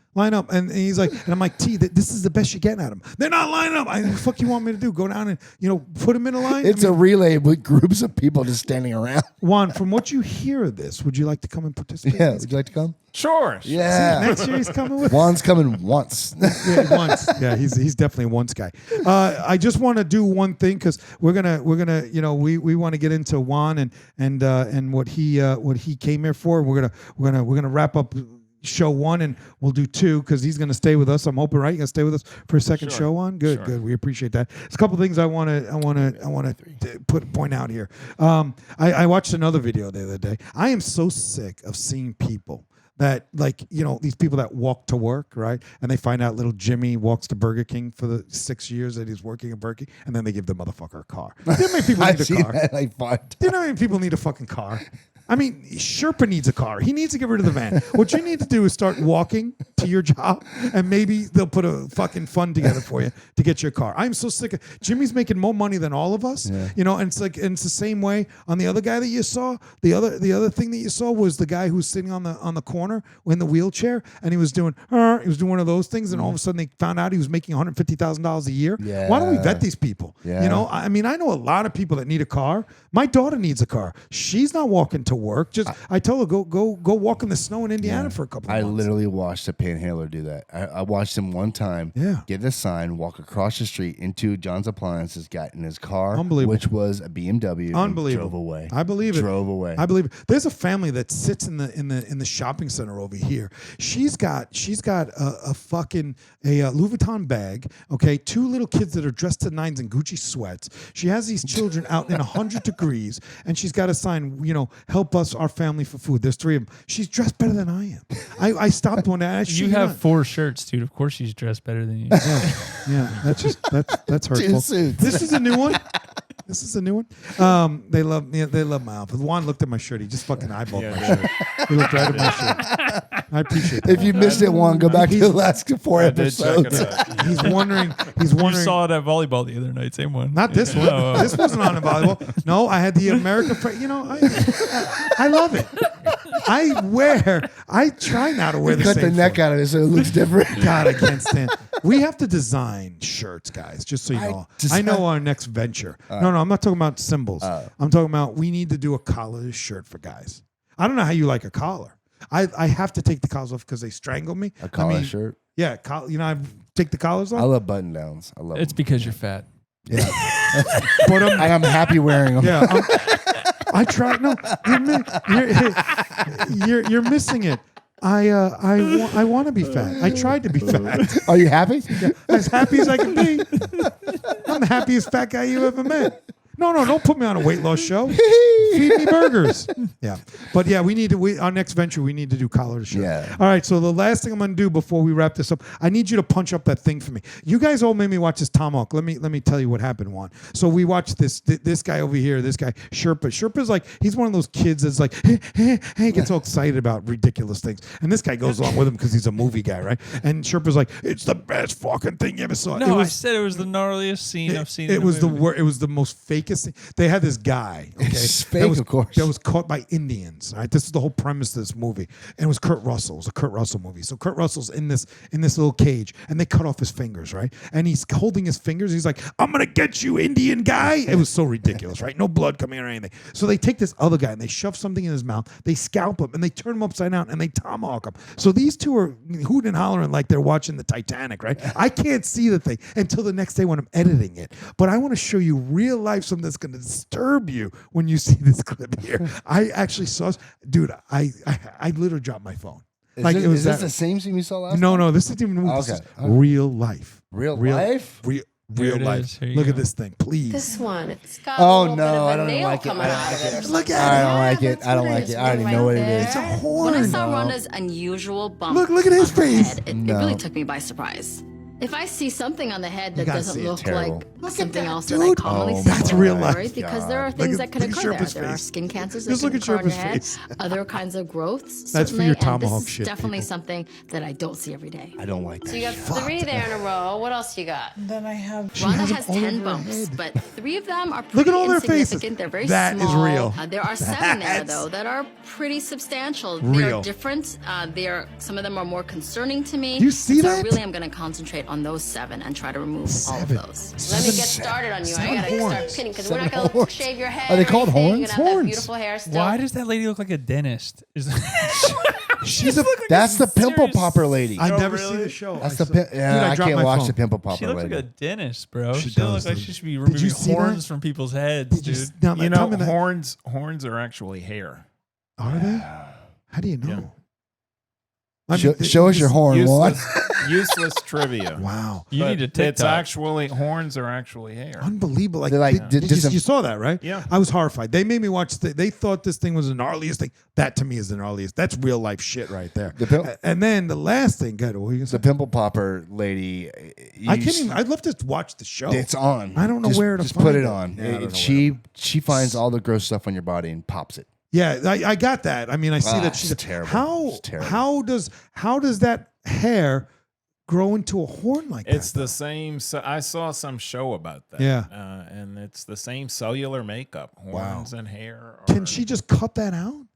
Speaker 1: And he's like, and I'm like, this is the best you're getting at them. They're not lining up. What the fuck you want me to do? Go down and, put them in a line?
Speaker 2: It's a relay with groups of people just standing around.
Speaker 1: Juan, from what you hear of this, would you like to come and participate?
Speaker 2: Yeah,
Speaker 1: in this?
Speaker 2: would you like to come?
Speaker 4: Sure.
Speaker 2: Yeah.
Speaker 1: Next year he's coming with
Speaker 2: Juan's coming once.
Speaker 1: Yeah, once. Yeah, he's definitely a once guy. I just want to do one thing because we're gonna we want to get into Juan and what he came here for. We're gonna wrap up show 1 and we'll do 2 because he's gonna stay with us. I'm hoping, right? You're gonna stay with us for a second
Speaker 4: Sure.
Speaker 1: show on. Good,
Speaker 4: Sure.
Speaker 1: good. We appreciate that. There's a couple things I want to point out here. I watched another video the other day. I am so sick of seeing people that these people that walk to work, right? And they find out little Jimmy walks to Burger King for the 6 years that he's working at Burger King, and then they give the motherfucker a car. Do you know how many people
Speaker 2: I've
Speaker 1: need a
Speaker 2: seen
Speaker 1: car?
Speaker 2: that like 5
Speaker 1: Do you know how many people need a fucking car? I mean, Sherpa needs a car. He needs to get rid of the van. What you need to do is start walking to your job, and maybe they'll put a fucking fund together for you to get your car. I'm so sick of Jimmy's making more money than all of us.
Speaker 2: Yeah.
Speaker 1: And it's the same way on the other guy that you saw. The other thing that you saw was the guy who was sitting on the corner in the wheelchair, and he was doing one of those things, and all of a sudden they found out he was making $150,000 a year.
Speaker 2: Yeah.
Speaker 1: Why don't we vet these people?
Speaker 2: Yeah.
Speaker 1: I mean, I know a lot of people that need a car. My daughter needs a car. She's not walking to work. I told her go walk in the snow in Indiana for a couple of
Speaker 2: I
Speaker 1: months.
Speaker 2: literally watched a panhandler do that. I watched him one time get a sign, walk across the street into John's Appliances, got in his car,
Speaker 1: Unbelievable.
Speaker 2: which was a BMW,
Speaker 1: Unbelievable.
Speaker 2: and drove away.
Speaker 1: I believe it.
Speaker 2: Drove away.
Speaker 1: I believe it. There's a family that sits in the shopping center over here. She's got a fucking Louis Vuitton bag. Okay, 2 little kids that are dressed to nines in Gucci sweats. She has these children out in 100 degrees, and she's got a sign. Help us, our family, for food. There's 3 of them. She's dressed better than I am. I stopped one day.
Speaker 3: You have 4 shirts, dude. Of course she's dressed better than you.
Speaker 1: Yeah, that's hurtful.
Speaker 2: Suits.
Speaker 1: This is a new one. This is a new one. They love me. They love my outfit. Juan looked at my shirt. He just fucking eyeballed my shirt. He looked right at my shirt. I appreciate that.
Speaker 2: If you missed it, Juan, go back to the last 4
Speaker 4: I did check
Speaker 2: episodes.
Speaker 4: it out.
Speaker 1: He's wondering. He's
Speaker 3: You
Speaker 1: wondering.
Speaker 3: saw it at volleyball the other night. Same one.
Speaker 1: Not this one.
Speaker 3: Oh.
Speaker 1: This wasn't on a volleyball. No, I had the America. You know, I love it. I try now to wear the
Speaker 2: Cut
Speaker 1: same
Speaker 2: the neck
Speaker 1: form.
Speaker 2: out of it so it looks different.
Speaker 1: God, I can't stand. We have to design shirts, guys. Just so you know, I know our next venture. No, I'm not talking about symbols. I'm talking about we need to do a collarless shirt for guys. I don't know how you like a collar. I have to take the collars off because they strangle me.
Speaker 2: A collar shirt.
Speaker 1: Yeah, I take the collars
Speaker 2: I
Speaker 1: off.
Speaker 2: love button downs. I love
Speaker 3: It's
Speaker 2: them.
Speaker 3: because you're fat.
Speaker 2: Yeah.
Speaker 1: But
Speaker 2: I'm happy wearing them.
Speaker 1: yeah, I try. No, you're missing it. I want to be fat. I tried to be fat.
Speaker 2: Are you happy?
Speaker 1: As happy as I can be. I'm the happiest fat guy you ever met. No, don't put me on a weight loss show. Feed me burgers. Yeah. But yeah, our next venture, we need to do collar to shirt.
Speaker 2: Yeah.
Speaker 1: All right. So the last thing I'm going to do before we wrap this up, I need you to punch up that thing for me. You guys all made me watch this tomahawk. Let me tell you what happened, Juan. So we watched this guy over here, this guy, Sherpa. Sherpa's like, he's one of those kids that's like, hey, gets all excited about ridiculous things. And this guy goes along with him because he's a movie guy, right? And Sherpa's like, it's the best fucking thing you ever saw.
Speaker 3: No, I said it was the gnarliest scene I've seen.
Speaker 1: It
Speaker 3: in a
Speaker 1: was the
Speaker 3: movie.
Speaker 1: it was the most fakest thing. They had this guy, okay,
Speaker 2: It's fake, of course.
Speaker 1: that was caught by Indians. All right, this is the whole premise of this movie, and it was Kurt Russell. It was a Kurt Russell movie. So Kurt Russell's in this little cage, and they cut off his fingers, right? And he's holding his fingers. He's like, "I'm gonna get you, Indian guy." It was so ridiculous, right? No blood coming or anything. So they take this other guy and they shove something in his mouth. They scalp him and they turn him upside down and they tomahawk him. So these two are hooting and hollering like they're watching the Titanic, right? I can't see the thing until the next day when I'm editing it. But I want to show you real life something that's going to disturb you when you see this clip here. I actually saw, dude. I literally dropped my phone.
Speaker 2: Is this the same scene we saw last time?
Speaker 1: No. This isn't even movie. This is real life.
Speaker 2: Real life?
Speaker 1: Real
Speaker 3: Here it
Speaker 1: life.
Speaker 3: is. Here you
Speaker 1: Look
Speaker 3: go.
Speaker 1: at this thing, please.
Speaker 5: This one, it's got
Speaker 2: Oh,
Speaker 5: a little
Speaker 2: no,
Speaker 5: bit of
Speaker 2: I
Speaker 5: a
Speaker 2: don't
Speaker 5: nail
Speaker 2: like it.
Speaker 5: coming
Speaker 2: I don't
Speaker 5: out of
Speaker 2: like
Speaker 5: it or
Speaker 2: it.
Speaker 5: something.
Speaker 1: Look at
Speaker 2: I
Speaker 1: it.
Speaker 2: don't like it.
Speaker 5: That's
Speaker 2: I don't
Speaker 5: what
Speaker 2: like
Speaker 5: is
Speaker 2: it. I already
Speaker 5: right
Speaker 2: know what it
Speaker 5: there.
Speaker 2: is.
Speaker 1: It's a
Speaker 5: When I
Speaker 1: horn.
Speaker 5: saw
Speaker 2: No.
Speaker 5: Rhonda's unusual bump
Speaker 1: Look at his
Speaker 5: on her
Speaker 1: face.
Speaker 5: head, it
Speaker 2: No.
Speaker 5: really took me by surprise. If I see something on the head that
Speaker 1: gotta
Speaker 5: doesn't
Speaker 1: see it.
Speaker 5: look
Speaker 2: Terrible.
Speaker 5: like
Speaker 1: Look at
Speaker 5: something
Speaker 1: that,
Speaker 5: else that I
Speaker 1: dude.
Speaker 5: commonly
Speaker 2: Oh
Speaker 5: see,
Speaker 1: That's
Speaker 5: don't
Speaker 1: real
Speaker 5: worry,
Speaker 1: life.
Speaker 5: because there are
Speaker 1: Look
Speaker 5: things
Speaker 1: at-
Speaker 5: that can
Speaker 1: look at
Speaker 5: occur there.
Speaker 1: Sherpa's
Speaker 5: There are
Speaker 1: face.
Speaker 5: skin cancers that
Speaker 1: Just
Speaker 5: can
Speaker 1: look at
Speaker 5: occur on your
Speaker 1: Sherpa's
Speaker 5: head,
Speaker 1: face.
Speaker 5: other kinds of growths.
Speaker 1: That's for
Speaker 5: certainly,
Speaker 1: your
Speaker 5: and
Speaker 1: tomahawk
Speaker 5: this is
Speaker 1: shit,
Speaker 5: definitely
Speaker 1: people.
Speaker 5: something that I don't see every day.
Speaker 2: I don't like that.
Speaker 5: So you got 3 there in a row. What else you got?
Speaker 6: Then I have
Speaker 1: She
Speaker 5: Rhonda
Speaker 1: has
Speaker 5: has
Speaker 1: them all
Speaker 5: 10
Speaker 1: over her
Speaker 5: bumps,
Speaker 1: head.
Speaker 5: but 3 of them are pretty
Speaker 1: Look at all their faces.
Speaker 5: insignificant. They're very
Speaker 1: That is
Speaker 5: small.
Speaker 1: real.
Speaker 5: There are 7 there,
Speaker 1: That's
Speaker 5: though, that are pretty substantial.
Speaker 1: real.
Speaker 5: They're different. Some of them are more concerning to me.
Speaker 1: You see
Speaker 5: so
Speaker 1: that?
Speaker 5: I really am going to concentrate on those 7 and try to remove all of
Speaker 1: 7.
Speaker 5: those. Let me get started on you. I got to
Speaker 1: horns.
Speaker 5: start pinning because we're
Speaker 2: 7
Speaker 5: not going to
Speaker 2: horns.
Speaker 5: shave your head.
Speaker 2: Are they
Speaker 5: or
Speaker 2: called
Speaker 5: anything.
Speaker 2: horns?
Speaker 5: You're gonna have
Speaker 1: Horns.
Speaker 5: that beautiful hair still.
Speaker 3: Why does that lady look like a dentist?
Speaker 1: She's a.
Speaker 2: That's the pimple
Speaker 3: serious-
Speaker 2: popper lady.
Speaker 1: I
Speaker 3: Oh,
Speaker 1: never
Speaker 3: really?
Speaker 1: see the show.
Speaker 2: That's
Speaker 1: I
Speaker 2: the
Speaker 1: saw-
Speaker 2: pimp. Yeah,
Speaker 1: Dude, I
Speaker 2: I
Speaker 1: dropped
Speaker 2: can't
Speaker 1: my
Speaker 2: watch
Speaker 1: phone.
Speaker 2: the pimple popper
Speaker 3: She looks
Speaker 2: lady.
Speaker 3: like a dentist, bro.
Speaker 1: She
Speaker 3: She,
Speaker 1: does,
Speaker 3: looks like
Speaker 1: dude.
Speaker 3: she should be
Speaker 1: Did you
Speaker 3: removing
Speaker 1: see that?
Speaker 3: horns from people's heads,
Speaker 1: Did you
Speaker 3: dude.
Speaker 1: s- now,
Speaker 4: You
Speaker 1: tell
Speaker 4: know,
Speaker 1: me that-
Speaker 4: horns are actually hair.
Speaker 1: Are they? How do you know?
Speaker 4: Yeah.
Speaker 1: I mean,
Speaker 2: Show us your horn, Juan.
Speaker 4: Useless trivia.
Speaker 1: Wow.
Speaker 3: You
Speaker 4: But
Speaker 3: need a
Speaker 4: It's
Speaker 3: TikTok.
Speaker 4: actually horns are actually hair.
Speaker 1: Unbelievable. Like,
Speaker 2: They're like,
Speaker 1: you saw that, right?
Speaker 4: Yeah.
Speaker 1: I was horrified. They made me watch. They thought this thing was the gnarliest thing. That to me is the gnarliest. That's real life shit right there. And then the last thing, good. What were you gonna say?
Speaker 2: The pimple popper lady.
Speaker 1: I can't even. I'd love to watch the show.
Speaker 2: It's on.
Speaker 1: I don't know
Speaker 2: Just-
Speaker 1: where to
Speaker 2: just
Speaker 1: find
Speaker 2: put it
Speaker 1: it.
Speaker 2: on.
Speaker 1: Yeah, I don't know
Speaker 2: She finds all the gross stuff on your body and pops it.
Speaker 1: Yeah, I got that. I mean, I see that
Speaker 2: it's
Speaker 1: she's
Speaker 2: terrible.
Speaker 1: How
Speaker 2: It's terrible.
Speaker 1: how does that hair grow into a horn like
Speaker 4: It's
Speaker 1: that?
Speaker 4: the same. I saw some show about that.
Speaker 1: Yeah.
Speaker 4: And it's the same cellular makeup. Horns and hair.
Speaker 1: Can she just cut that out?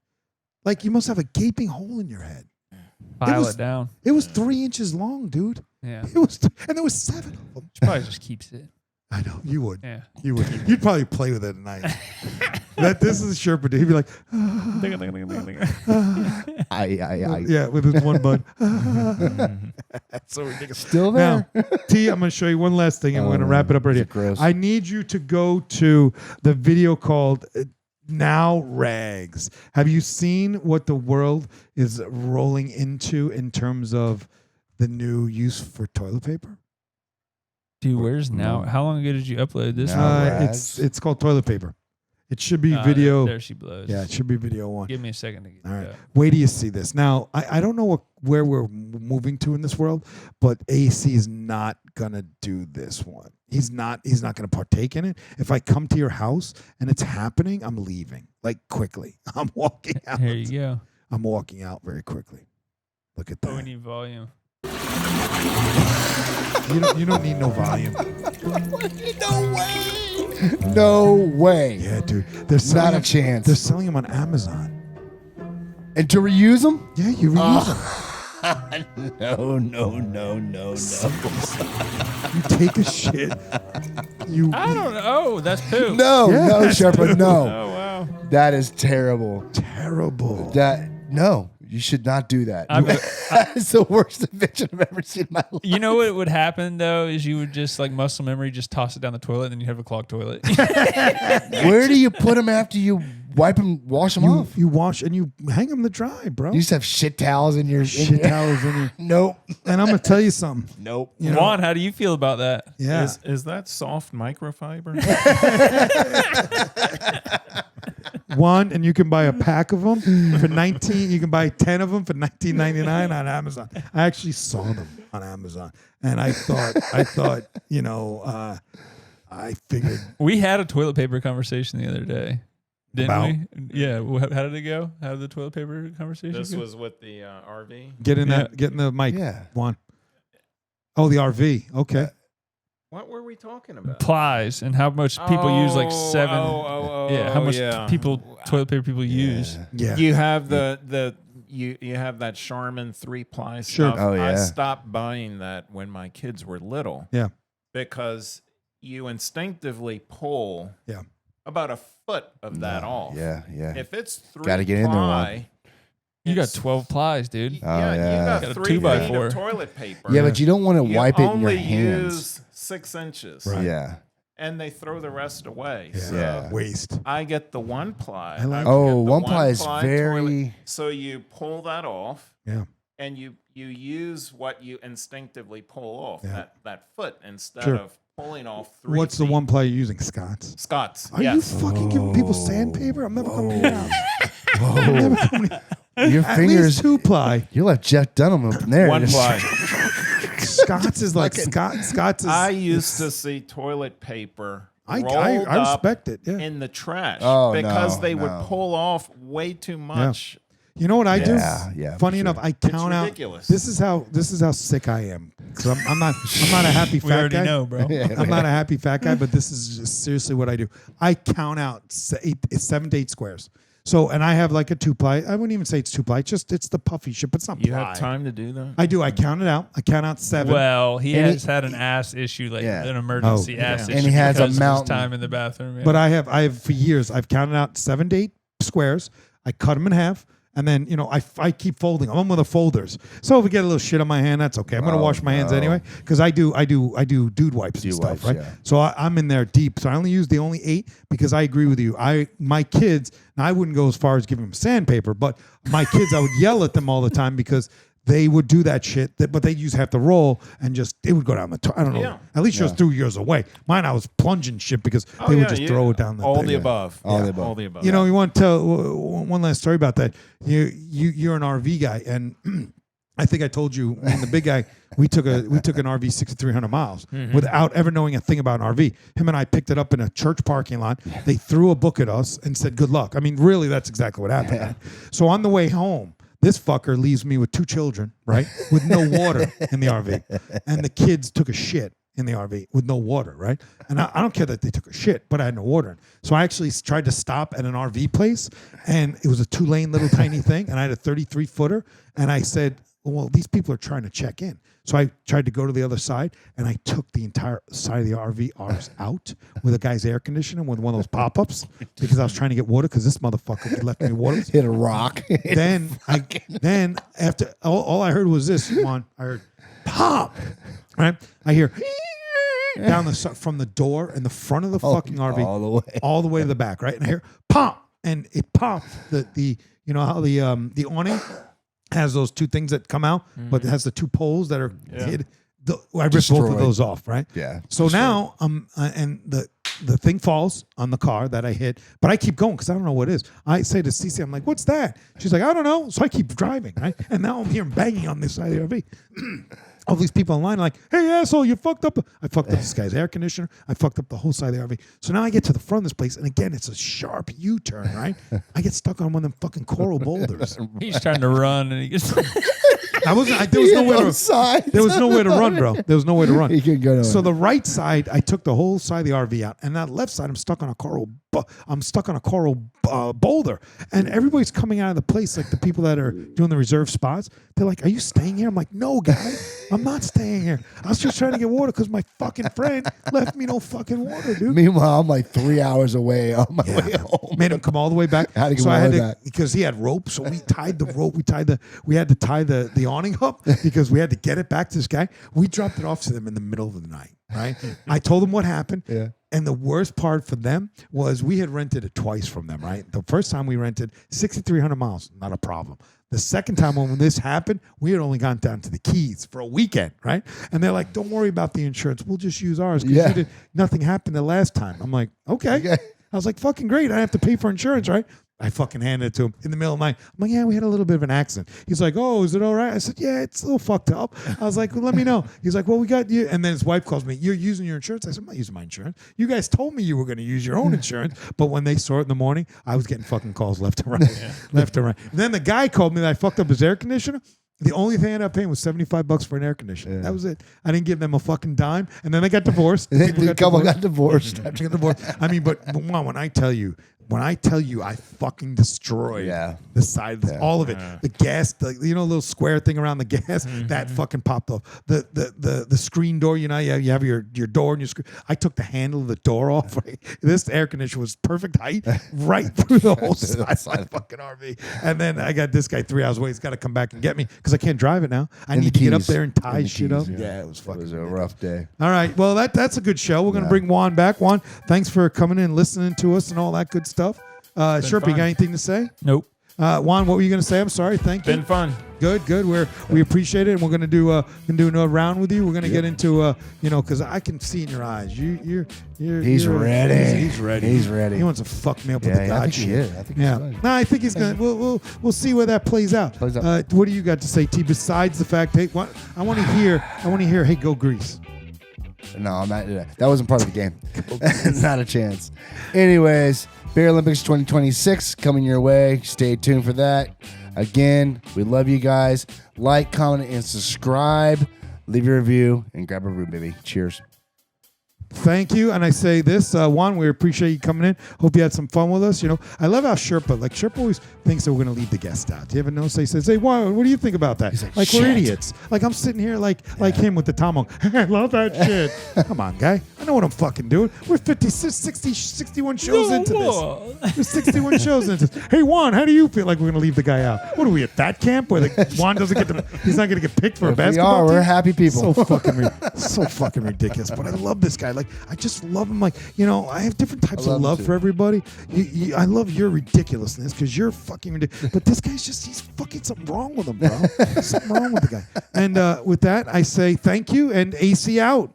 Speaker 1: Like you must have a gaping hole in your head.
Speaker 3: File
Speaker 1: was-
Speaker 3: it down.
Speaker 1: It was 3 inches long, dude.
Speaker 3: Yeah.
Speaker 1: It was, and there was 7 of them.
Speaker 3: She probably just keeps it.
Speaker 1: I know you would.
Speaker 3: Yeah.
Speaker 1: You would. You'd probably play with it at night. This is Sherpa. Dude. He'd be like, yeah, with his one bud. That's so ridiculous.
Speaker 2: Still there.
Speaker 1: Now, T, I'm going to show you one last thing, and we're going to wrap it up right
Speaker 2: is
Speaker 1: here.
Speaker 2: it gross?
Speaker 1: I need you to go to the video called Now Rags. Have you seen what the world is rolling into in terms of the new use for toilet paper?
Speaker 3: Dude, where's now? How long ago did you upload this?
Speaker 2: Now
Speaker 3: one?
Speaker 2: Rags.
Speaker 1: It's called toilet paper. It should be video.
Speaker 3: There she blows.
Speaker 1: Yeah, it should be video 1.
Speaker 3: Give me a second to get
Speaker 1: All right.
Speaker 3: that.
Speaker 1: Wait till you see this. Now, I don't know where we're moving to in this world, but AC is not gonna do this one. He's not gonna partake in it. If I come to your house and it's happening, I'm leaving. Like quickly. I'm walking out.
Speaker 3: Here you go.
Speaker 1: I'm walking out very quickly. Look at
Speaker 3: Oh, we
Speaker 1: that.
Speaker 3: need volume.
Speaker 1: You don't need no volume.
Speaker 2: No way. No way.
Speaker 1: Yeah, dude. They're selling
Speaker 2: Not a
Speaker 1: them-
Speaker 2: chance.
Speaker 1: They're selling them on Amazon.
Speaker 2: And to reuse them?
Speaker 1: Yeah, you reuse them.
Speaker 2: No.
Speaker 1: You take a shit.
Speaker 3: I don't know. Oh, that's poo.
Speaker 2: No,
Speaker 1: Yeah.
Speaker 2: no, Sherpa, no.
Speaker 3: Oh, wow.
Speaker 2: That is terrible.
Speaker 1: Terrible.
Speaker 2: No, you should not do that.
Speaker 3: I
Speaker 2: It's the worst invention I've ever seen in my life.
Speaker 3: You know what would happen though is you would just like muscle memory, just toss it down the toilet, and then you have a clogged toilet.
Speaker 2: Where do you put them after you wipe them, wash them off?
Speaker 1: You wash and you hang them to dry, bro.
Speaker 2: You just have shit towels in your
Speaker 1: shit towels in your.
Speaker 2: Nope.
Speaker 1: And I'm gonna tell you something.
Speaker 2: Nope.
Speaker 1: You know,
Speaker 3: Juan, how do you feel about that?
Speaker 1: yeah.
Speaker 4: Is that soft microfiber?
Speaker 1: One, and you can buy a pack of them for 19. You can buy 10 of them for $19.99 on Amazon. I actually saw them on Amazon, and I thought, you know, I figured.
Speaker 3: We had a toilet paper conversation the other day, didn't
Speaker 1: About?
Speaker 3: we? Yeah. How did it go? How did the toilet paper conversation
Speaker 4: This
Speaker 3: go?
Speaker 4: was with the RV.
Speaker 1: Get in the mic.
Speaker 2: Yeah.
Speaker 1: One. Oh, the RV. Okay.
Speaker 4: What were we talking about?
Speaker 3: Plies and how much people use like 7. Yeah, how much toilet paper people use.
Speaker 1: Yeah.
Speaker 4: You have you have that Charmin 3-ply
Speaker 1: Sure.
Speaker 4: stuff.
Speaker 2: Oh, yeah.
Speaker 4: I stopped buying that when my kids were little.
Speaker 1: Yeah.
Speaker 4: Because you instinctively pull
Speaker 1: Yeah.
Speaker 4: about a foot of that off.
Speaker 2: Yeah.
Speaker 4: If it's 3
Speaker 2: Gotta get in there,
Speaker 4: ply,
Speaker 3: You got
Speaker 4: it's-
Speaker 3: 12 plies, dude.
Speaker 4: Yeah,
Speaker 2: yeah.
Speaker 4: you
Speaker 3: Got
Speaker 4: got
Speaker 3: a
Speaker 4: 3 feet
Speaker 3: 2x4.
Speaker 4: of toilet paper.
Speaker 2: Yeah, but you don't want to
Speaker 4: You
Speaker 2: wipe it in your
Speaker 4: only
Speaker 2: hands.
Speaker 4: use 6 inches.
Speaker 1: Right.
Speaker 2: Yeah.
Speaker 4: And they throw the rest away.
Speaker 1: Yeah.
Speaker 4: So
Speaker 2: Yeah.
Speaker 1: Waste.
Speaker 4: I get the 1-ply.
Speaker 1: I like-
Speaker 2: Oh,
Speaker 4: get the
Speaker 2: 1-ply is
Speaker 4: 1-ply
Speaker 2: very.
Speaker 4: toilet. So you pull that off.
Speaker 1: Yeah.
Speaker 4: And you use what you instinctively pull off,
Speaker 1: Yeah.
Speaker 4: that foot, instead
Speaker 1: Sure.
Speaker 4: of pulling off 3
Speaker 1: What's the
Speaker 4: feet.
Speaker 1: one play you're using? Scott's.
Speaker 4: Scott's.
Speaker 1: Are
Speaker 4: yes.
Speaker 1: you fucking giving people sandpaper? I'm never coming to your house.
Speaker 2: Whoa.
Speaker 1: Never coming to-
Speaker 2: Your
Speaker 1: At
Speaker 2: fingers.
Speaker 1: least 2-ply.
Speaker 2: You'll have Jeff Dunham up in there.
Speaker 4: 1-ply.
Speaker 1: Scott's is like Scott's is.
Speaker 4: I used to see toilet paper
Speaker 1: I
Speaker 4: rolled up
Speaker 1: respect it. Yeah.
Speaker 4: in the trash
Speaker 2: Oh,
Speaker 4: because
Speaker 2: no,
Speaker 4: they would
Speaker 2: no.
Speaker 4: pull off way too much.
Speaker 1: You know what I do?
Speaker 2: Yeah,
Speaker 1: Funny
Speaker 2: for
Speaker 1: enough,
Speaker 2: sure.
Speaker 1: I count out.
Speaker 4: ridiculous.
Speaker 1: This is how sick I am. 'Cause I'm not a happy
Speaker 3: We
Speaker 1: fat
Speaker 3: already
Speaker 1: guy.
Speaker 3: know, bro.
Speaker 1: I'm not a happy fat guy, but this is just seriously what I do. I count out 7 to 8 squares. So, and I have like a 2-ply. I wouldn't even say it's 2-ply. It's the puffy shit, but it's not
Speaker 4: You
Speaker 1: ply.
Speaker 4: have time to do that?
Speaker 1: I do. I count it out. I count out 7.
Speaker 3: Well, he
Speaker 2: And
Speaker 3: has had an ass issue, like
Speaker 2: Yeah.
Speaker 3: an emergency
Speaker 1: Oh,
Speaker 3: ass
Speaker 4: yeah.
Speaker 3: issue.
Speaker 2: And he has a
Speaker 3: because of his
Speaker 2: mountain.
Speaker 3: time in the bathroom. Yeah.
Speaker 1: But I have for years. I've counted out 7 to 8 squares. I cut them in half, and then I keep folding them. I'm with the folders. So if we get a little shit on my hand, that's okay. I'm gonna
Speaker 2: Oh,
Speaker 1: wash my hands
Speaker 2: no.
Speaker 1: anyway because I do dude wipes and
Speaker 2: Dude
Speaker 1: stuff,
Speaker 2: wipes,
Speaker 1: right?
Speaker 2: yeah.
Speaker 1: So I'm in there deep. So I only use the only 8 because I agree with you. My kids. Now I wouldn't go as far as giving them sandpaper, but my kids, I would yell at them all the time because they would do that shit, but they'd use half the roll and just it would go down the. I don't know.
Speaker 4: Yeah.
Speaker 1: At least yours threw yours away. Mine, I was plunging shit because they would just throw it down the
Speaker 4: all
Speaker 1: thing.
Speaker 4: the above.
Speaker 2: All
Speaker 4: Yeah,
Speaker 2: the above.
Speaker 4: All the above.
Speaker 1: You know, you want to tell one last story about that. You're an RV guy, and I think I told you, me and the big guy, we took an RV 6,300 miles without ever knowing a thing about an RV. Him and I picked it up in a church parking lot. They threw a book at us and said, "Good luck." I mean, really, that's exactly what happened. Right? So on the way home, this fucker leaves me with 2 children, right, with no water in the RV, and the kids took a shit in the RV with no water, right? And I don't care that they took a shit, but I had no water. So I actually tried to stop at an RV place, and it was a 2-lane little tiny thing, and I had a 33-footer, and I said, well, these people are trying to check in. So I tried to go to the other side, and I took the entire side of the RV out with a guy's air conditioner with one of those pop-ups because I was trying to get water because this motherfucker left me water.
Speaker 2: Hit a rock.
Speaker 1: Then after all I heard was this one. I heard pop. Right? I hear down from the door in the front of the fucking RV
Speaker 2: all the way.
Speaker 1: to the back, right? And I hear pop, and it popped. The you know how the awning has those 2 things that come out, but it has the 2 poles that are hid. I ripped both
Speaker 2: Destroyed.
Speaker 1: of those off, right?
Speaker 2: Yeah.
Speaker 1: So now and the thing falls on the car that I hit, but I keep going because I don't know what it is. I say to CC, I'm like, "What's that?" She's like, "I don't know." So I keep driving, right? And now I'm hearing banging on this side of the RV. All these people online are like, "Hey, asshole, you fucked up." I fucked up this guy's air conditioner. I fucked up the whole side of the RV. So now I get to the front of this place, and again, it's a sharp U-turn, right? I get stuck on one of them fucking coral boulders.
Speaker 3: He's trying to run and he gets.
Speaker 1: There was nowhere to run, bro. There was nowhere to run.
Speaker 2: He could go to
Speaker 1: So
Speaker 2: it.
Speaker 1: the right side, I took the whole side of the RV out, and that left side, I'm stuck on a coral boulder, and everybody's coming out of the place, like the people that are doing the reserve spots. They're like, "Are you staying here?" I'm like, "No, guy, I'm not staying here. I was just trying to get water because my fucking friend left me no fucking water, dude."
Speaker 2: Meanwhile, I'm like 3 hours away on my way home.
Speaker 1: Made him come all the way back.
Speaker 2: Had to come
Speaker 1: so
Speaker 2: all
Speaker 1: I
Speaker 2: the
Speaker 1: had
Speaker 2: way
Speaker 1: to,
Speaker 2: back.
Speaker 1: because he had rope. So we tied the rope. We had to tie the awning up because we had to get it back to this guy. We dropped it off to them in the middle of the night. Right. I told them what happened.
Speaker 2: Yeah.
Speaker 1: And the worst part for them was we had rented it twice from them. Right. The first time we rented 6,300 miles, not a problem. The second time when this happened, we had only gone down to the Keys for a weekend, right? And they're like, "Don't worry about the insurance. We'll just use ours because nothing happened the last time." I'm like, okay. I was like, fucking great. I have to pay for insurance, right? I fucking handed it to him in the middle of the night. I'm like, "Yeah, we had a little bit of an accident." He's like, "Oh, is it all right?" I said, "Yeah, it's a little fucked up." I was like, "Well, let me know." He's like, "Well, we got you." And then his wife calls me, "You're using your insurance?" I said, "I'm not using my insurance. You guys told me you were going to use your own insurance." But when they saw it in the morning, I was getting fucking calls left and right, left and right. And then the guy called me that I fucked up his air conditioner. The only thing I ended up paying was $75 for an air conditioner.
Speaker 2: Yeah.
Speaker 1: That was it. I didn't give them a fucking dime. And then they got divorced.
Speaker 2: The couple got divorced.
Speaker 1: They got divorced. I mean, but Juan, when I tell you, I fucking destroyed the side of this, all of it. The gas, the little square thing around the gas, that fucking popped off. The screen door, you have your door and your screen. I took the handle of the door off. Right? This air conditioner was perfect height, right through the whole side of my fucking RV. And then I got this guy 3 hours away. He's got to come back and get me because I can't drive it now. I need to get up there and tie shit up. Yeah, it was fucking.
Speaker 2: It was a rough day.
Speaker 1: All right, well that's a good show. We're gonna bring Juan back. Juan, thanks for coming in, listening to us, and all that good stuff. Sherpa, you got anything to say?
Speaker 3: Nope.
Speaker 1: Juan, what were you going to say? I'm sorry. Thank you.
Speaker 4: Been fun.
Speaker 1: Good. We appreciate it, and we're going to do another round with you. We're going to get into because I can see in your eyes.
Speaker 2: He's ready.
Speaker 1: He's ready.
Speaker 2: He's ready.
Speaker 1: He wants to fuck me up with the
Speaker 2: I
Speaker 1: God
Speaker 2: think
Speaker 1: shit.
Speaker 2: he is. I think
Speaker 1: Yeah.
Speaker 2: he's
Speaker 1: No, I think he's gonna. We'll see where that plays out. What do you got to say, T? Besides the fact, hey, I want to hear. Hey, go Grease.
Speaker 2: No, I'm not. That wasn't part of the game. Not a chance. Anyways, Beer Olympics 2026 coming your way. Stay tuned for that. Again, we love you guys. Like, comment, and subscribe. Leave your review and grab a brew, baby. Cheers.
Speaker 1: Thank you. And I say this, Juan, we appreciate you coming in. Hope you had some fun with us. I love how Sherpa always thinks that we're going to leave the guest out. Do you ever notice? He says, "Hey, Juan, what do you think about that?"
Speaker 2: He's like,
Speaker 1: we're
Speaker 2: "Shit."
Speaker 1: idiots. Like I'm sitting here like him with the tomahawk. I love that shit. Come on, guy. I know what I'm fucking doing. We're 61 shows into this. We're 61 shows into this. Hey, Juan, how do you feel like we're going to leave the guy out? What are we at that camp where Juan doesn't he's not going to get picked for a basketball
Speaker 2: We're
Speaker 1: team?
Speaker 2: happy people.
Speaker 1: So fucking ridiculous. But I love this guy. Like I just love him. Like I have different types of love for everybody. I love your ridiculousness because you're fucking ridiculous. But this guy's he's fucking something wrong with him, bro. Something wrong with the guy. And with that, I say thank you and AC out.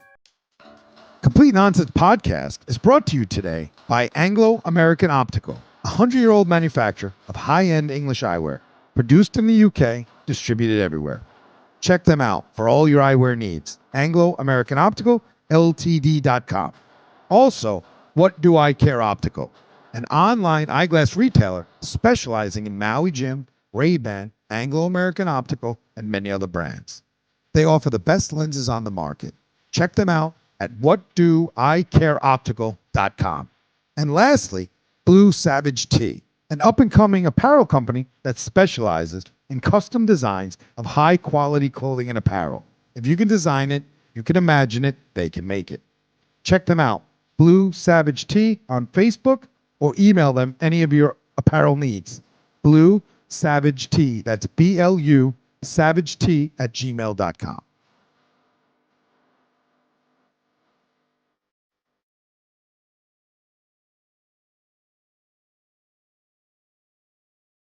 Speaker 1: Complete Nonsense Podcast is brought to you today by Anglo-American Optical, a 100-year-old manufacturer of high-end English eyewear, produced in the UK, distributed everywhere. Check them out for all your eyewear needs. Anglo-American Optical, Ltd.com. Also, What Do I Care Optical, an online eyeglass retailer specializing in Maui Jim, Ray-Ban, Anglo-American Optical, and many other brands. They offer the best lenses on the market. Check them out at whatdoicareoptical.com. And lastly, Blue Savage Tea, an up-and-coming apparel company that specializes in custom designs of high-quality clothing and apparel. If you can design it, you can imagine it, they can make it. Check them out, Blue Savage Tea on Facebook, or email them any of your apparel needs. Blue Savage Tea, that's BLU, savagetea@gmail.com.